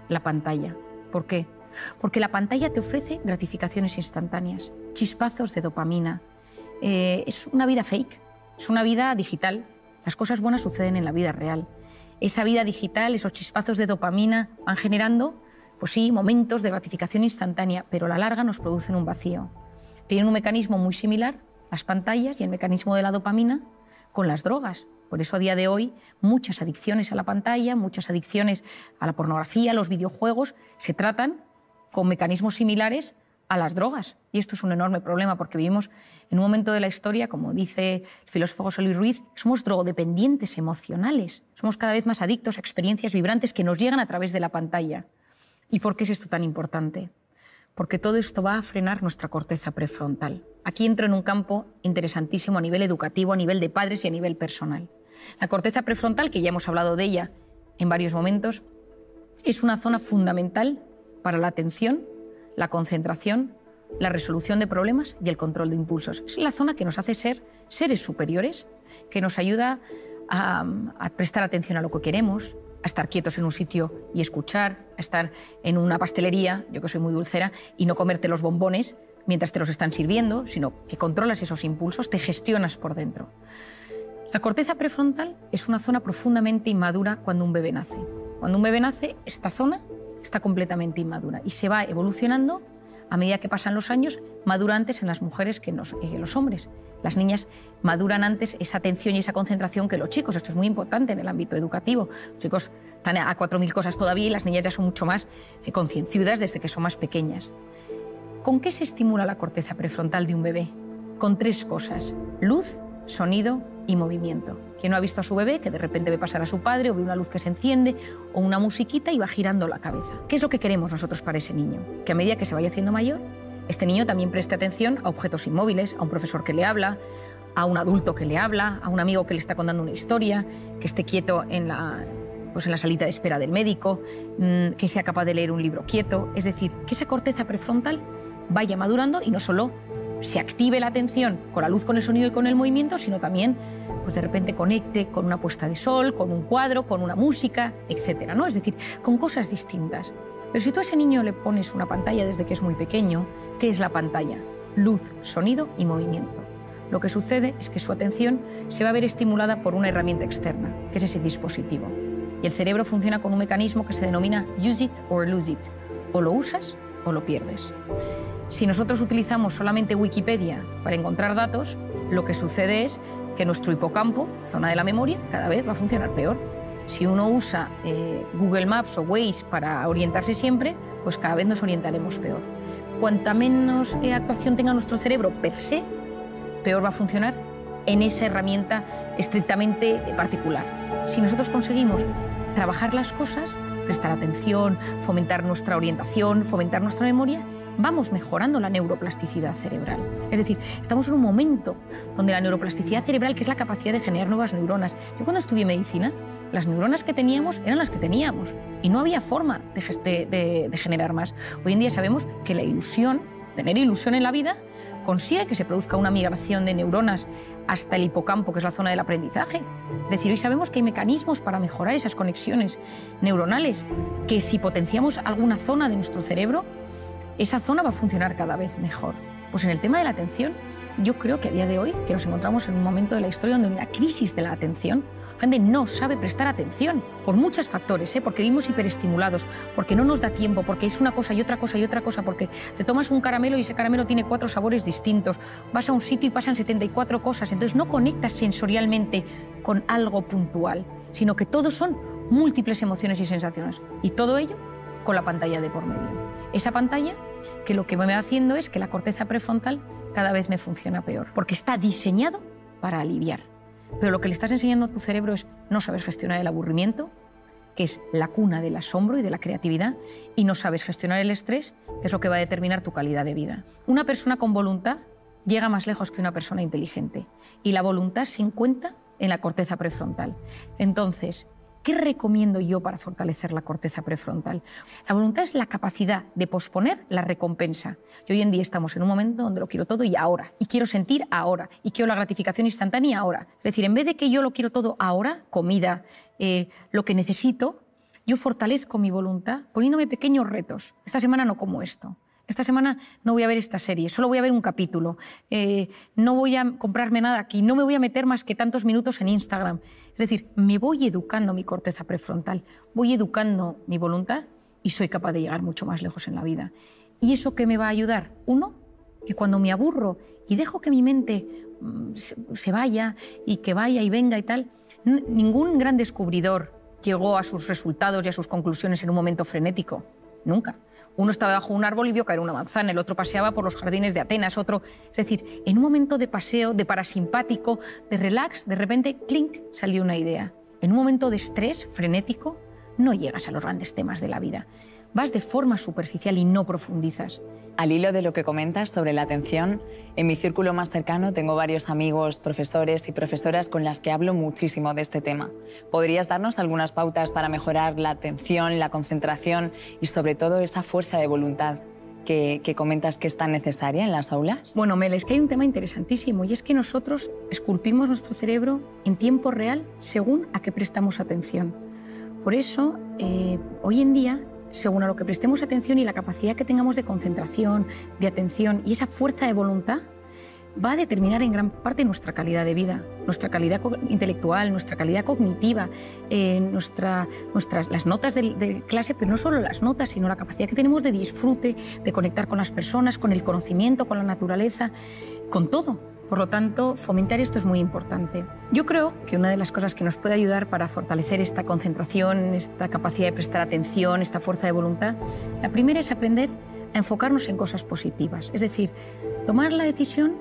La pantalla. ¿Por qué? Porque la pantalla te ofrece gratificaciones instantáneas, chispazos de dopamina. Es una vida fake. Es una vida digital. Las cosas buenas suceden en la vida real. Esa vida digital, esos chispazos de dopamina van generando, pues sí, momentos de gratificación instantánea, pero a la larga nos producen un vacío. Tienen un mecanismo muy similar, las pantallas y el mecanismo de la dopamina, con las drogas. Por eso a día de hoy muchas adicciones a la pantalla, muchas adicciones a la pornografía, a los videojuegos, se tratan con mecanismos similares a las drogas. Y esto es un enorme problema porque vivimos en un momento de la historia, como dice el filósofo José Luis Ruiz, somos drogodependientes emocionales. Somos cada vez más adictos a experiencias vibrantes que nos llegan a través de la pantalla. ¿Y por qué es esto tan importante? Porque todo esto va a frenar nuestra corteza prefrontal. Aquí entro en un campo interesantísimo a nivel educativo, a nivel de padres y a nivel personal. La corteza prefrontal, que ya hemos hablado de ella en varios momentos, es una zona fundamental para la atención, la concentración, la resolución de problemas y el control de impulsos. Es la zona que nos hace ser seres superiores, que nos ayuda a prestar atención a lo que queremos, a estar quietos en un sitio y escuchar, a estar en una pastelería, yo que soy muy dulcera, y no comerte los bombones mientras te los están sirviendo, sino que controlas esos impulsos, te gestionas por dentro. La corteza prefrontal es una zona profundamente inmadura cuando un bebé nace. Cuando un bebé nace, esta zona está completamente inmadura y se va evolucionando a medida que pasan los años, madura antes en las mujeres que en los hombres. Las niñas maduran antes esa atención y esa concentración que los chicos. Esto es muy importante en el ámbito educativo. Los chicos están a 4.000 cosas todavía y las niñas ya son mucho más concienciudas desde que son más pequeñas. ¿Con qué se estimula la corteza prefrontal de un bebé? Con 3 cosas: luz, sonido y movimiento. ¿Quién no ha visto a su bebé que de repente ve pasar a su padre o ve una luz que se enciende o una musiquita y va girando la cabeza? ¿Qué es lo que queremos nosotros para ese niño? Que a medida que se vaya haciendo mayor, este niño también preste atención a objetos inmóviles, a un profesor que le habla, a un adulto que le habla, a un amigo que le está contando una historia, que esté quieto en la salita de espera del médico, que sea capaz de leer un libro quieto. Es decir, que esa corteza prefrontal vaya madurando y no solo se active la atención con la luz, con el sonido y con el movimiento, sino también pues de repente conecte con una puesta de sol, con un cuadro, con una música, etcétera, ¿no? Es decir, con cosas distintas. Pero si tú a ese niño le pones una pantalla desde que es muy pequeño, ¿qué es la pantalla? Luz, sonido y movimiento. Lo que sucede es que su atención se va a ver estimulada por una herramienta externa, que es ese dispositivo. Y el cerebro funciona con un mecanismo que se denomina use it or lose it. O lo usas o lo pierdes. Si nosotros utilizamos solamente Wikipedia para encontrar datos, lo que sucede es que nuestro hipocampo, zona de la memoria, cada vez va a funcionar peor. Si uno usa Google Maps o Waze para orientarse siempre, pues cada vez nos orientaremos peor. Cuanta menos actuación tenga nuestro cerebro per se, peor va a funcionar en esa herramienta estrictamente particular. Si nosotros conseguimos trabajar las cosas, prestar atención, fomentar nuestra orientación, fomentar nuestra memoria, vamos mejorando la neuroplasticidad cerebral. Es decir, estamos en un momento donde la neuroplasticidad cerebral, que es la capacidad de generar nuevas neuronas. Yo cuando estudié medicina, las neuronas que teníamos eran las que teníamos y no había forma de generar más. Hoy en día sabemos que la ilusión, tener ilusión en la vida, consigue que se produzca una migración de neuronas hasta el hipocampo, que es la zona del aprendizaje. Es decir, hoy sabemos que hay mecanismos para mejorar esas conexiones neuronales, que si potenciamos alguna zona de nuestro cerebro, esa zona va a funcionar cada vez mejor. Pues en el tema de la atención, yo creo que a día de hoy, que nos encontramos en un momento de la historia donde hay una crisis de la atención, la gente no sabe prestar atención por muchos factores, porque vivimos hiperestimulados, porque no nos da tiempo, porque es una cosa y otra cosa y otra cosa, porque te tomas un caramelo y ese caramelo tiene 4 sabores distintos, vas a un sitio y pasan 74 cosas, entonces no conectas sensorialmente con algo puntual, sino que todo son múltiples emociones y sensaciones, y todo ello con la pantalla de por medio. Esa pantalla que lo que me va haciendo es que la corteza prefrontal cada vez me funciona peor, porque está diseñado para aliviar. Pero lo que le estás enseñando a tu cerebro es no sabes gestionar el aburrimiento, que es la cuna del asombro y de la creatividad, y no sabes gestionar el estrés, que es lo que va a determinar tu calidad de vida. Una persona con voluntad llega más lejos que una persona inteligente, y la voluntad se encuentra en la corteza prefrontal. Entonces, ¿qué recomiendo yo para fortalecer la corteza prefrontal? La voluntad es la capacidad de posponer la recompensa. Y hoy en día estamos en un momento donde lo quiero todo y ahora, y quiero sentir ahora, y quiero la gratificación instantánea ahora. Es decir, en vez de que yo lo quiero todo ahora, comida, lo que necesito, yo fortalezco mi voluntad poniéndome pequeños retos. Esta semana no como esto. esta semana no voy a ver esta serie, solo voy a ver un capítulo, no voy a comprarme nada aquí, no me voy a meter más que tantos minutos en Instagram. Es decir, me voy educando mi corteza prefrontal, voy educando mi voluntad y soy capaz de llegar mucho más lejos en la vida. ¿Y eso qué me va a ayudar? Uno, que cuando me aburro y dejo que mi mente se vaya y que vaya y venga y tal, ningún gran descubridor llegó a sus resultados y a sus conclusiones en un momento frenético. Nunca. Uno estaba bajo un árbol y vio caer una manzana, el otro paseaba por los jardines de Atenas, otro... Es decir, en un momento de paseo, de parasimpático, de relax, de repente, clink, salió una idea. En un momento de estrés frenético, no llegas a los grandes temas de la vida. Vas de forma superficial y no profundizas. Al hilo de lo que comentas sobre la atención, en mi círculo más cercano tengo varios amigos, profesores y profesoras con las que hablo muchísimo de este tema. ¿Podrías darnos algunas pautas para mejorar la atención, la concentración y sobre todo esa fuerza de voluntad que comentas que es tan necesaria en las aulas? Bueno, Mel, es que hay un tema interesantísimo y es que nosotros esculpimos nuestro cerebro en tiempo real según a qué prestamos atención. Por eso, hoy en día, según a lo que prestemos atención y la capacidad que tengamos de concentración, de atención y esa fuerza de voluntad, va a determinar en gran parte nuestra calidad de vida, nuestra calidad intelectual, nuestra calidad cognitiva, las notas de clase, pero no solo las notas, sino la capacidad que tenemos de disfrute, de conectar con las personas, con el conocimiento, con la naturaleza, con todo. Por lo tanto, fomentar esto es muy importante. Yo creo que una de las cosas que nos puede ayudar para fortalecer esta concentración, esta capacidad de prestar atención, esta fuerza de voluntad, la primera es aprender a enfocarnos en cosas positivas. Es decir, tomar la decisión,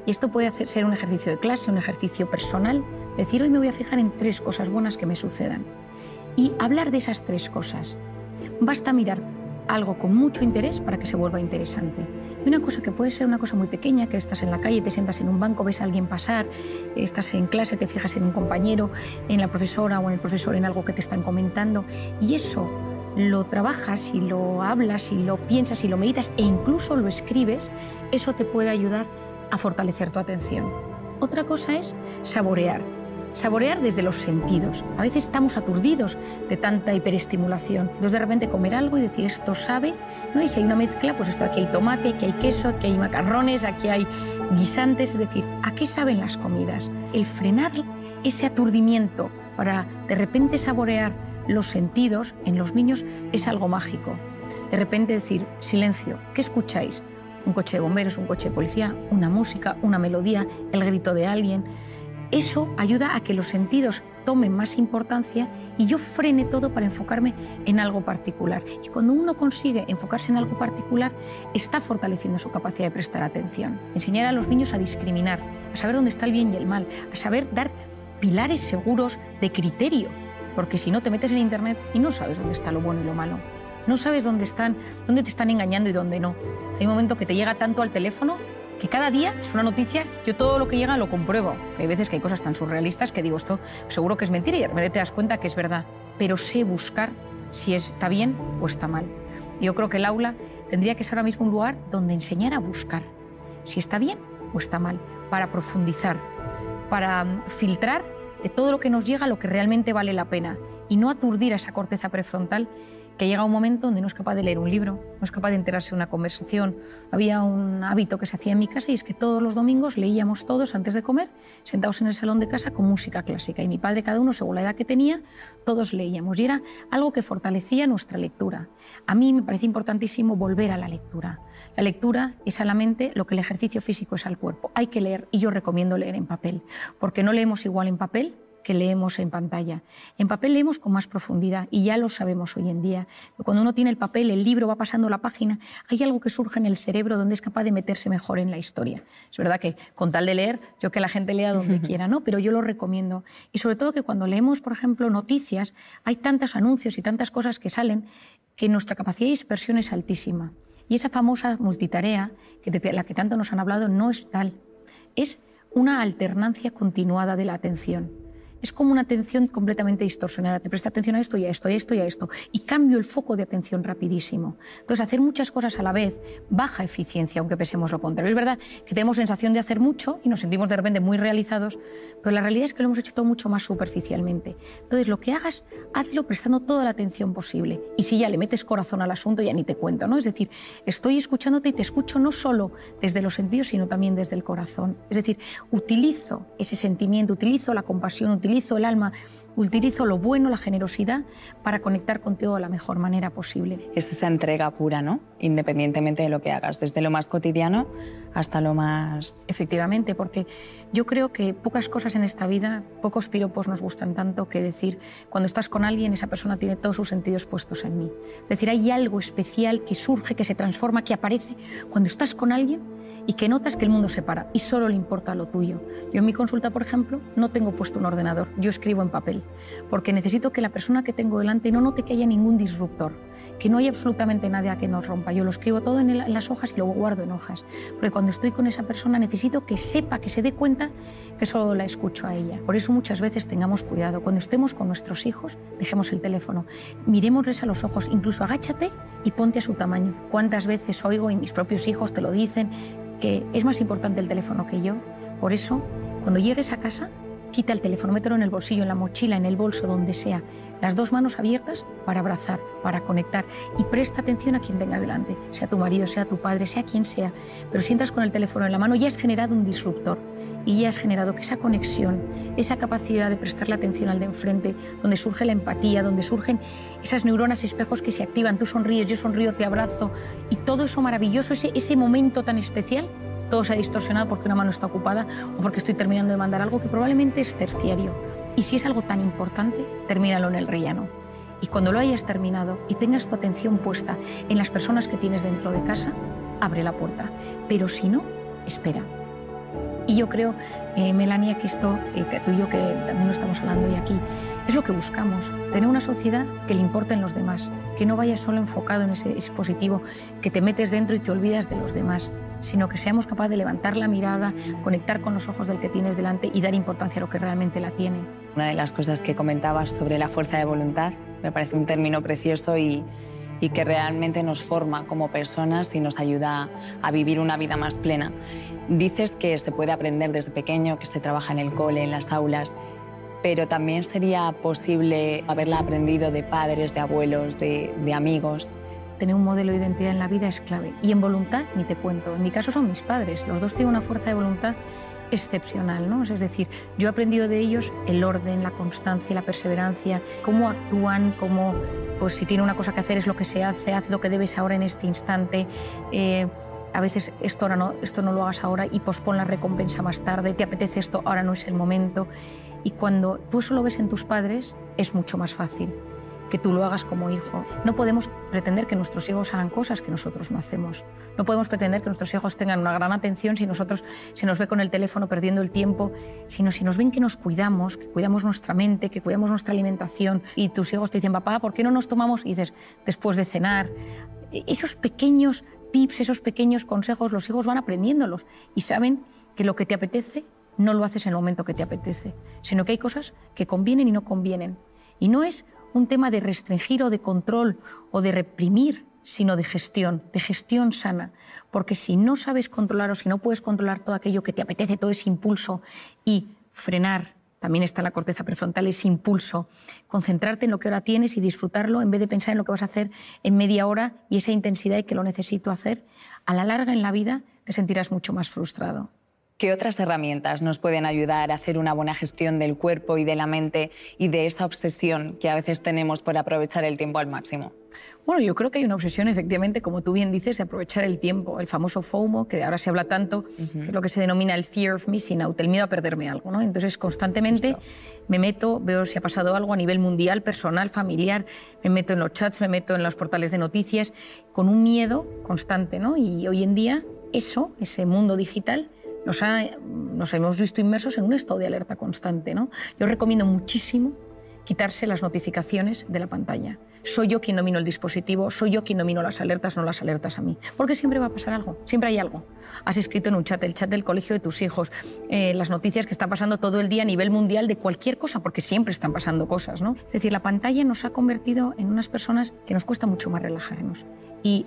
y esto puede ser un ejercicio de clase, un ejercicio personal, decir hoy me voy a fijar en 3 cosas buenas que me sucedan. Y hablar de esas 3 cosas. Basta mirar algo con mucho interés para que se vuelva interesante. Y una cosa que puede ser una cosa muy pequeña, que estás en la calle, te sientas en un banco, ves a alguien pasar, estás en clase, te fijas en un compañero, en la profesora o en el profesor, en algo que te están comentando, y eso lo trabajas y lo hablas y lo piensas y lo meditas e incluso lo escribes, eso te puede ayudar a fortalecer tu atención. Otra cosa es saborear. Saborear desde los sentidos. A veces estamos aturdidos de tanta hiperestimulación. Entonces, de repente, comer algo y decir, esto sabe, ¿no? Y si hay una mezcla, pues esto aquí hay tomate, aquí hay queso, aquí hay macarrones, aquí hay guisantes. Es decir, ¿a qué saben las comidas? El frenar ese aturdimiento para, de repente, saborear los sentidos en los niños es algo mágico. De repente decir, silencio, ¿qué escucháis? Un coche de bomberos, un coche de policía, una música, una melodía, el grito de alguien. Eso ayuda a que los sentidos tomen más importancia y yo frene todo para enfocarme en algo particular. Y cuando uno consigue enfocarse en algo particular, está fortaleciendo su capacidad de prestar atención. Enseñar a los niños a discriminar, a saber dónde está el bien y el mal, a saber dar pilares seguros de criterio. Porque si no, te metes en Internet y no sabes dónde está lo bueno y lo malo. No sabes dónde te están engañando y dónde no. Hay un momento que te llega tanto al teléfono que cada día es una noticia, yo todo lo que llega lo compruebo. Hay veces que hay cosas tan surrealistas que digo, esto seguro que es mentira y de repente te das cuenta que es verdad. Pero sé buscar si está bien o está mal. Yo creo que el aula tendría que ser ahora mismo un lugar donde enseñar a buscar si está bien o está mal, para profundizar, para filtrar de todo lo que nos llega lo que realmente vale la pena y no aturdir a esa corteza prefrontal que llega un momento donde no es capaz de leer un libro, no es capaz de enterarse de una conversación. Había un hábito que se hacía en mi casa y es que todos los domingos leíamos todos antes de comer, sentados en el salón de casa con música clásica. Y mi padre, cada uno según la edad que tenía, todos leíamos. Y era algo que fortalecía nuestra lectura. A mí me parece importantísimo volver a la lectura. La lectura es a la mente lo que el ejercicio físico es al cuerpo. Hay que leer y yo recomiendo leer en papel, porque no leemos igual en papel que leemos en pantalla. En papel leemos con más profundidad y ya lo sabemos hoy en día. Cuando uno tiene el papel, el libro va pasando la página, hay algo que surge en el cerebro donde es capaz de meterse mejor en la historia. Es verdad que con tal de leer, yo que la gente lea donde quiera, ¿no? Pero yo lo recomiendo. Y sobre todo que cuando leemos, por ejemplo, noticias, hay tantos anuncios y tantas cosas que salen que nuestra capacidad de dispersión es altísima. Y esa famosa multitarea, de la que tanto nos han hablado, no es tal. Es una alternancia continuada de la atención. es como una atención completamente distorsionada. Te presta atención a esto y a esto y a esto y a esto. Y cambio el foco de atención rapidísimo. Entonces, hacer muchas cosas a la vez baja eficiencia, aunque pensemos lo contrario. Es verdad que tenemos sensación de hacer mucho y nos sentimos de repente muy realizados, pero la realidad es que lo hemos hecho todo mucho más superficialmente. Entonces, lo que hagas, hazlo prestando toda la atención posible. Y si ya le metes corazón al asunto, ya ni te cuento, ¿no? Es decir, estoy escuchándote y te escucho no solo desde los sentidos, sino también desde el corazón. Es decir, utilizo ese sentimiento, utilizo la compasión, utilizo el alma, utilizo lo bueno, la generosidad, para conectar contigo de la mejor manera posible. Es esa entrega pura, ¿no? Independientemente de lo que hagas, desde lo más cotidiano hasta lo más... Efectivamente, porque yo creo que pocas cosas en esta vida, pocos piropos nos gustan tanto que decir, cuando estás con alguien, esa persona tiene todos sus sentidos puestos en mí. Es decir, hay algo especial que surge, que se transforma, que aparece cuando estás con alguien y que notas que el mundo se para y solo le importa lo tuyo. Yo en mi consulta, por ejemplo, no tengo puesto un ordenador, yo escribo en papel, porque necesito que la persona que tengo delante no note que haya ningún disruptor, que no haya absolutamente nada que nos rompa. Yo lo escribo todo en las hojas y lo guardo en hojas, porque cuando estoy con esa persona necesito que sepa, que se dé cuenta que solo la escucho a ella. Por eso muchas veces tengamos cuidado. Cuando estemos con nuestros hijos, dejemos el teléfono, mirémosles a los ojos, incluso agáchate y ponte a su tamaño. ¿Cuántas veces oigo, y mis propios hijos te lo dicen, que es más importante el teléfono que yo? Por eso, cuando llegues a casa, quita el teléfono, mételo en el bolsillo, en la mochila, en el bolso, donde sea. Las dos manos abiertas para abrazar, para conectar. Y presta atención a quien tengas delante, sea tu marido, sea tu padre, sea quien sea. Pero si entras con el teléfono en la mano, ya has generado un disruptor. Y ya has generado que esa conexión, esa capacidad de prestarle atención al de enfrente, donde surge la empatía, donde surgen esas neuronas espejos que se activan. Tú sonríes, yo sonrío, te abrazo. Y todo eso maravilloso, ese momento tan especial, todo se ha distorsionado porque una mano está ocupada o porque estoy terminando de mandar algo que probablemente es terciario. Y si es algo tan importante, termínalo en el rellano. Y cuando lo hayas terminado y tengas tu atención puesta en las personas que tienes dentro de casa, abre la puerta. Pero si no, espera. Y yo creo, Melania, que esto, que tú y yo que también lo estamos hablando hoy aquí, es lo que buscamos, tener una sociedad que le importen los demás, que no vayas solo enfocado en ese dispositivo, que te metes dentro y te olvidas de los demás, sino que seamos capaces de levantar la mirada, conectar con los ojos del que tienes delante y dar importancia a lo que realmente la tiene. Una de las cosas que comentabas sobre la fuerza de voluntad me parece un término precioso y que realmente nos forma como personas y nos ayuda a vivir una vida más plena. Dices que se puede aprender desde pequeño, que se trabaja en el cole, en las aulas, pero también sería posible haberla aprendido de padres, de abuelos, de amigos. Tener un modelo de identidad en la vida es clave. Y en voluntad, ni te cuento. En mi caso son mis padres. Los dos tienen una fuerza de voluntad excepcional, ¿no? Es decir, yo he aprendido de ellos el orden, la constancia, la perseverancia, cómo actúan, cómo, pues si tiene una cosa que hacer es lo que se hace, haz lo que debes ahora en este instante. A veces esto no lo hagas ahora y pospon la recompensa más tarde, te apetece esto, ahora no es el momento. Y cuando tú eso lo ves en tus padres, es mucho más fácil que tú lo hagas como hijo. No podemos pretender que nuestros hijos hagan cosas que nosotros no hacemos. No podemos pretender que nuestros hijos tengan una gran atención si nosotros se nos ve con el teléfono perdiendo el tiempo, sino si nos ven que nos cuidamos, que cuidamos nuestra mente, que cuidamos nuestra alimentación y tus hijos te dicen, papá, ¿por qué no nos tomamos? Y dices, después de cenar. Esos pequeños tips, esos pequeños consejos, los hijos van aprendiéndolos y saben que lo que te apetece no lo haces en el momento que te apetece, sino que hay cosas que convienen y no convienen. Y no es un tema de restringir o de control o de reprimir, sino de gestión sana. Porque si no sabes controlar o si no puedes controlar todo aquello que te apetece, todo ese impulso y frenar, también está en la corteza prefrontal ese impulso, concentrarte en lo que ahora tienes y disfrutarlo en vez de pensar en lo que vas a hacer en media hora y esa intensidad y que lo necesito hacer, a la larga en la vida te sentirás mucho más frustrado. ¿Qué otras herramientas nos pueden ayudar a hacer una buena gestión del cuerpo y de la mente y de esa obsesión que a veces tenemos por aprovechar el tiempo al máximo? Bueno, yo creo que hay una obsesión, efectivamente, como tú bien dices, de aprovechar el tiempo, el famoso FOMO, que ahora se habla tanto, que es lo que se denomina el fear of missing out, el miedo a perderme algo, ¿no? Entonces, constantemente me meto, veo si ha pasado algo a nivel mundial, personal, familiar, me meto en los chats, me meto en los portales de noticias, con un miedo constante, ¿no? Y hoy en día, ese mundo digital, nos hemos visto inmersos en un estado de alerta constante, ¿no? Yo recomiendo muchísimo quitarse las notificaciones de la pantalla. Soy yo quien domino el dispositivo, soy yo quien domino las alertas, no las alertas a mí. Porque siempre va a pasar algo, siempre hay algo. Has escrito en un chat, el chat del colegio de tus hijos, las noticias que están pasando todo el día a nivel mundial de cualquier cosa, porque siempre están pasando cosas, ¿no? Es decir, la pantalla nos ha convertido en unas personas que nos cuesta mucho más relajarnos y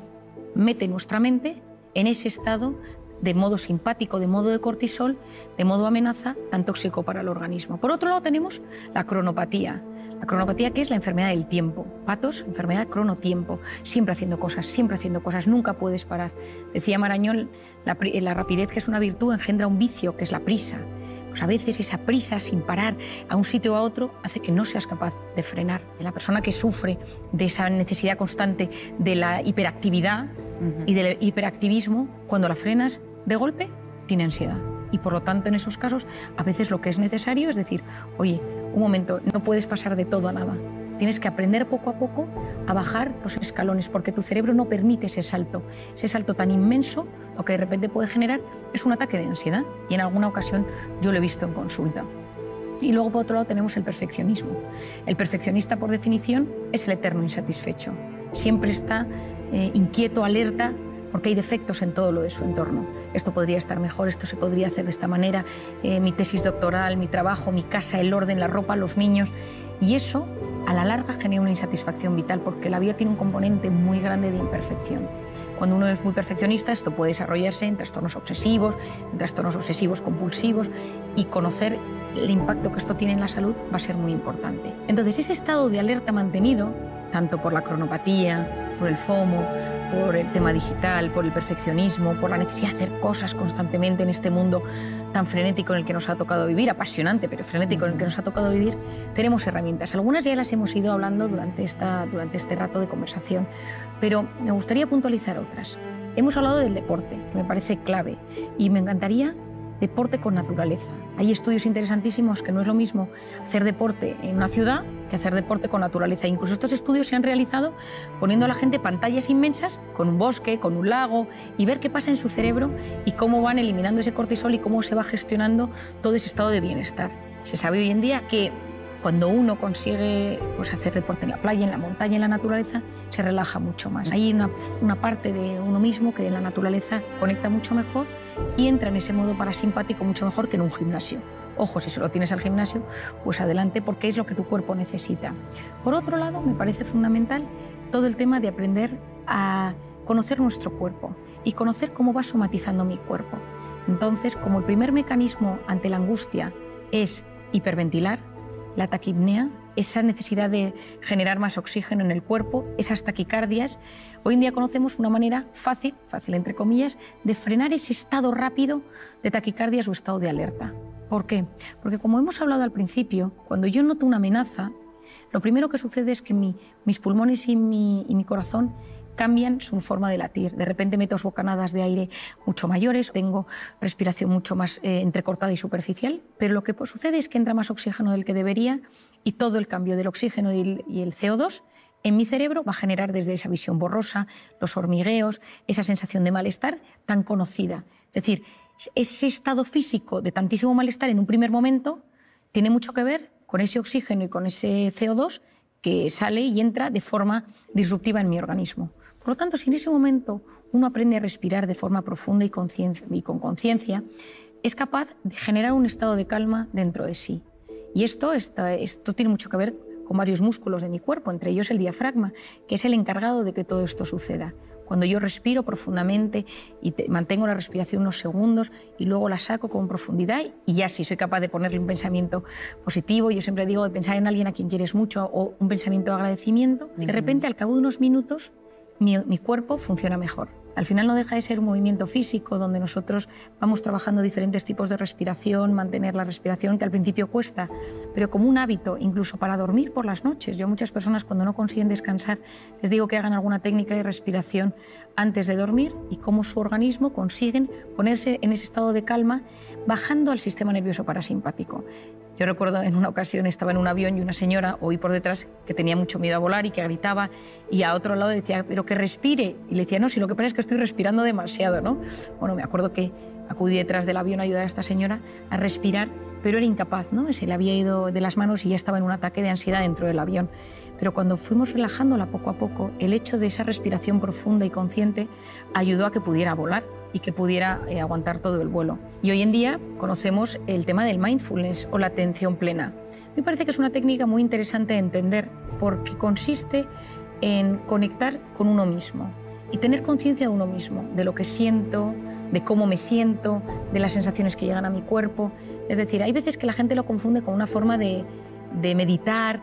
mete nuestra mente en ese estado de modo simpático, de modo de cortisol, de modo amenaza, tan tóxico para el organismo. Por otro lado tenemos la cronopatía. La cronopatía, que es la enfermedad del tiempo. Patos, enfermedad cronotiempo. Siempre haciendo cosas, nunca puedes parar. Decía Marañón, la rapidez, que es una virtud, engendra un vicio, que es la prisa. Pues a veces esa prisa sin parar a un sitio o a otro hace que no seas capaz de frenar. La persona que sufre de esa necesidad constante de la hiperactividad y del hiperactivismo, cuando la frenas de golpe, tiene ansiedad. Y por lo tanto, en esos casos, a veces lo que es necesario es decir, oye, un momento, no puedes pasar de todo a nada. Tienes que aprender poco a poco a bajar los escalones, porque tu cerebro no permite ese salto tan inmenso. Lo que de repente puede generar es un ataque de ansiedad, y en alguna ocasión yo lo he visto en consulta. Y luego, por otro lado, tenemos el perfeccionismo. El perfeccionista, por definición, es el eterno insatisfecho. Siempre está inquieto, alerta, porque hay defectos en todo lo de su entorno. Esto podría estar mejor, esto se podría hacer de esta manera, mi tesis doctoral, mi trabajo, mi casa, el orden, la ropa, los niños. Y eso, a la larga, genera una insatisfacción vital, porque la vida tiene un componente muy grande de imperfección. Cuando uno es muy perfeccionista, esto puede desarrollarse en trastornos obsesivos compulsivos, y conocer el impacto que esto tiene en la salud va a ser muy importante. Entonces, ese estado de alerta mantenido, tanto por la cronopatía, por el FOMO, por el tema digital, por el perfeccionismo, por la necesidad de hacer cosas constantemente en este mundo tan frenético en el que nos ha tocado vivir, apasionante, pero frenético en el que nos ha tocado vivir, tenemos herramientas. Algunas ya las hemos ido hablando durante este rato de conversación, pero me gustaría puntualizar otras. Hemos hablado del deporte, que me parece clave, y me encantaría deporte con naturaleza. Hay estudios interesantísimos que no es lo mismo hacer deporte en una ciudad que hacer deporte con naturaleza. Incluso estos estudios se han realizado poniendo a la gente pantallas inmensas con un bosque, con un lago, y ver qué pasa en su cerebro y cómo van eliminando ese cortisol y cómo se va gestionando todo ese estado de bienestar. Se sabe hoy en día que cuando uno consigue hacer deporte en la playa, en la montaña, en la naturaleza, se relaja mucho más. Hay una parte de uno mismo que en la naturaleza conecta mucho mejor y entra en ese modo parasimpático mucho mejor que en un gimnasio. Ojo, si solo tienes al gimnasio, pues adelante, porque es lo que tu cuerpo necesita. Por otro lado, me parece fundamental todo el tema de aprender a conocer nuestro cuerpo y conocer cómo va somatizando mi cuerpo. Entonces, como el primer mecanismo ante la angustia es hiperventilar, la taquipnea, esa necesidad de generar más oxígeno en el cuerpo, esas taquicardias, hoy en día conocemos una manera fácil entre comillas, de frenar ese estado rápido de taquicardias o estado de alerta. ¿Por qué? Porque, como hemos hablado al principio, cuando yo noto una amenaza, lo primero que sucede es que mis pulmones y mi corazón cambian su forma de latir. De repente meto bocanadas de aire mucho mayores, tengo respiración mucho más entrecortada y superficial, pero lo que sucede es que entra más oxígeno del que debería, y todo el cambio del oxígeno y el CO2 en mi cerebro va a generar desde esa visión borrosa, los hormigueos, esa sensación de malestar tan conocida. Es decir, ese estado físico de tantísimo malestar en un primer momento tiene mucho que ver con ese oxígeno y con ese CO2 que sale y entra de forma disruptiva en mi organismo. Por lo tanto, si en ese momento uno aprende a respirar de forma profunda y con conciencia, es capaz de generar un estado de calma dentro de sí. Y esto tiene mucho que ver con varios músculos de mi cuerpo, entre ellos el diafragma, que es el encargado de que todo esto suceda. Cuando yo respiro profundamente y mantengo la respiración unos segundos y luego la saco con profundidad, y ya si soy capaz de ponerle un pensamiento positivo, yo siempre digo de pensar en alguien a quien quieres mucho o un pensamiento de agradecimiento, de repente al cabo de unos minutos mi cuerpo funciona mejor. Al final no deja de ser un movimiento físico donde nosotros vamos trabajando diferentes tipos de respiración, mantener la respiración, que al principio cuesta, pero como un hábito, incluso para dormir por las noches. Yo a muchas personas, cuando no consiguen descansar, les digo que hagan alguna técnica de respiración antes de dormir, y cómo su organismo consiguen ponerse en ese estado de calma, bajando al sistema nervioso parasimpático. Yo recuerdo en una ocasión estaba en un avión y una señora oí por detrás que tenía mucho miedo a volar y que gritaba, y a otro lado decía, pero que respire. Y le decía, no, si lo que pasa es que estoy respirando demasiado, ¿no? Bueno, me acuerdo que acudí detrás del avión a ayudar a esta señora a respirar pero era incapaz, ¿no? Se le había ido de las manos y ya estaba en un ataque de ansiedad dentro del avión. Pero cuando fuimos relajándola poco a poco, el hecho de esa respiración profunda y consciente ayudó a que pudiera volar y que pudiera aguantar todo el vuelo. Y hoy en día conocemos el tema del mindfulness o la atención plena. Me parece que es una técnica muy interesante de entender porque consiste en conectar con uno mismo y tener conciencia de uno mismo, de lo que siento, de cómo me siento, de las sensaciones que llegan a mi cuerpo. Es decir, hay veces que la gente lo confunde con una forma de meditar,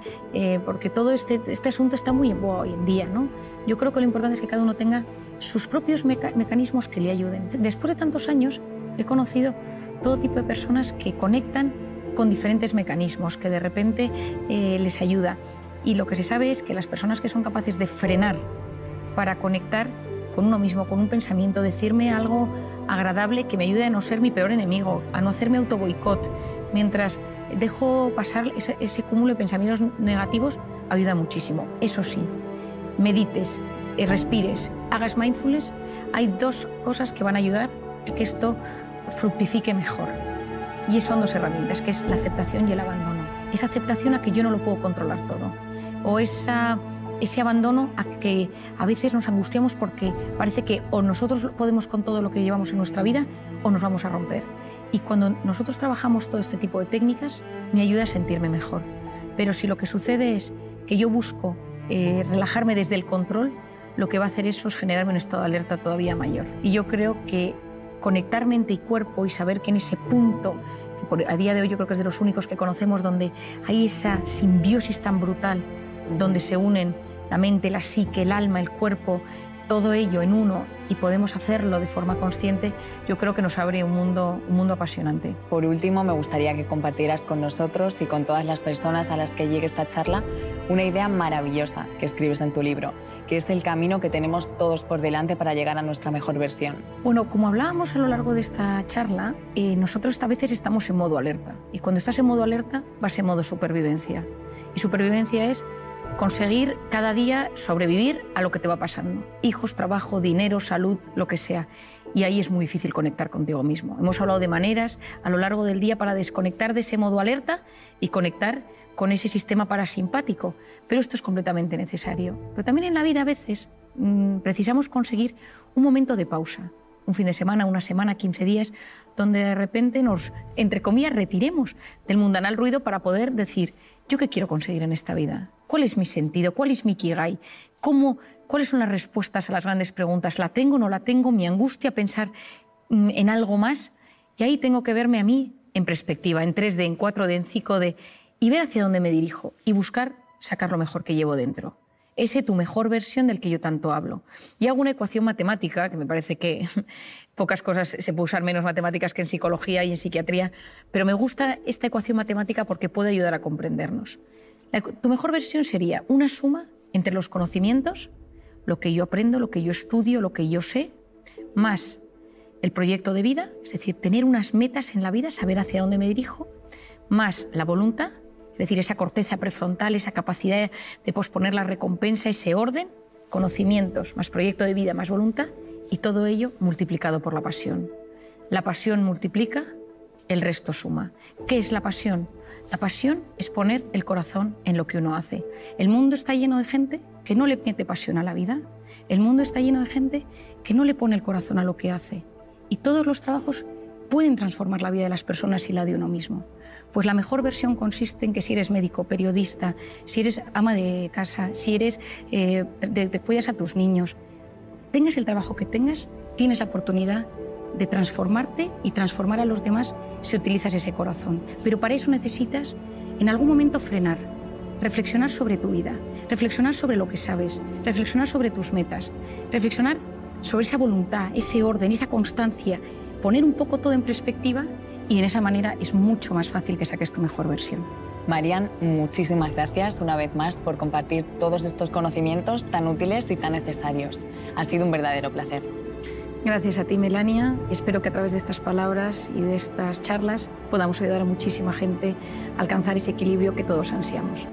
porque todo este asunto está muy en boga hoy en día, ¿no? Yo creo que lo importante es que cada uno tenga sus propios mecanismos que le ayuden. Después de tantos años he conocido todo tipo de personas que conectan con diferentes mecanismos, que de repente les ayuda. Y lo que se sabe es que las personas que son capaces de frenar para conectar con uno mismo, con un pensamiento, decirme algo agradable que me ayude a no ser mi peor enemigo, a no hacerme autoboicot, mientras dejo pasar ese cúmulo de pensamientos negativos, ayuda muchísimo. Eso sí, medites, respires, hagas mindfulness, hay dos cosas que van a ayudar a que esto fructifique mejor. Y son dos herramientas, que es la aceptación y el abandono. Esa aceptación a que yo no lo puedo controlar todo. O ese abandono a que a veces nos angustiamos porque parece que o nosotros podemos con todo lo que llevamos en nuestra vida o nos vamos a romper. Y cuando nosotros trabajamos todo este tipo de técnicas, me ayuda a sentirme mejor. Pero si lo que sucede es que yo busco relajarme desde el control, lo que va a hacer eso es generarme un estado de alerta todavía mayor. Y yo creo que conectar mente y cuerpo y saber que en ese punto, que a día de hoy yo creo que es de los únicos que conocemos, donde hay esa simbiosis tan brutal, donde se unen la mente, la psique, el alma, el cuerpo, todo ello en uno y podemos hacerlo de forma consciente, yo creo que nos abre un mundo apasionante. Por último, me gustaría que compartieras con nosotros y con todas las personas a las que llegue esta charla una idea maravillosa que escribes en tu libro, que es el camino que tenemos todos por delante para llegar a nuestra mejor versión. Bueno, como hablábamos a lo largo de esta charla, nosotros a veces estamos en modo alerta y cuando estás en modo alerta vas en modo supervivencia. Y supervivencia es conseguir cada día sobrevivir a lo que te va pasando. Hijos, trabajo, dinero, salud, lo que sea. Y ahí es muy difícil conectar contigo mismo. Hemos hablado de maneras a lo largo del día para desconectar de ese modo alerta y conectar con ese sistema parasimpático. Pero esto es completamente necesario. Pero también en la vida a veces precisamos conseguir un momento de pausa. Un fin de semana, una semana, 15 días, donde de repente nos, entre comillas, retiremos del mundanal ruido para poder decir, ¿yo qué quiero conseguir en esta vida? ¿Cuál es mi sentido? ¿Cuál es mi ikigai? ¿Cuáles son las respuestas a las grandes preguntas? ¿La tengo o no la tengo? ¿Mi angustia pensar en algo más? Y ahí tengo que verme a mí en perspectiva, en 3D, en 4D, en 5D, y ver hacia dónde me dirijo y buscar sacar lo mejor que llevo dentro. Ese tu mejor versión del que yo tanto hablo. Y hago una ecuación matemática, que me parece que pocas cosas se puede usar menos matemáticas que en psicología y en psiquiatría, pero me gusta esta ecuación matemática porque puede ayudar a comprendernos. Tu mejor versión sería una suma entre los conocimientos, lo que yo aprendo, lo que yo estudio, lo que yo sé, más el proyecto de vida, es decir, tener unas metas en la vida, saber hacia dónde me dirijo, más la voluntad, es decir, esa corteza prefrontal, esa capacidad de posponer la recompensa, ese orden, conocimientos, más proyecto de vida, más voluntad, y todo ello multiplicado por la pasión. La pasión multiplica, el resto suma. ¿Qué es la pasión? La pasión es poner el corazón en lo que uno hace. El mundo está lleno de gente que no le mete pasión a la vida. El mundo está lleno de gente que no le pone el corazón a lo que hace. Y todos los trabajos pueden transformar la vida de las personas y la de uno mismo. Pues la mejor versión consiste en que si eres médico, periodista, si eres ama de casa, si eres te cuidas a tus niños, tengas el trabajo que tengas, tienes la oportunidad de transformarte y transformar a los demás si utilizas ese corazón. Pero para eso necesitas en algún momento frenar, reflexionar sobre tu vida, reflexionar sobre lo que sabes, reflexionar sobre tus metas, reflexionar sobre esa voluntad, ese orden, esa constancia, poner un poco todo en perspectiva y en esa manera es mucho más fácil que saques tu mejor versión. Marian, muchísimas gracias una vez más por compartir todos estos conocimientos tan útiles y tan necesarios. Ha sido un verdadero placer. Gracias a ti, Melania. Espero que a través de estas palabras y de estas charlas podamos ayudar a muchísima gente a alcanzar ese equilibrio que todos ansiamos.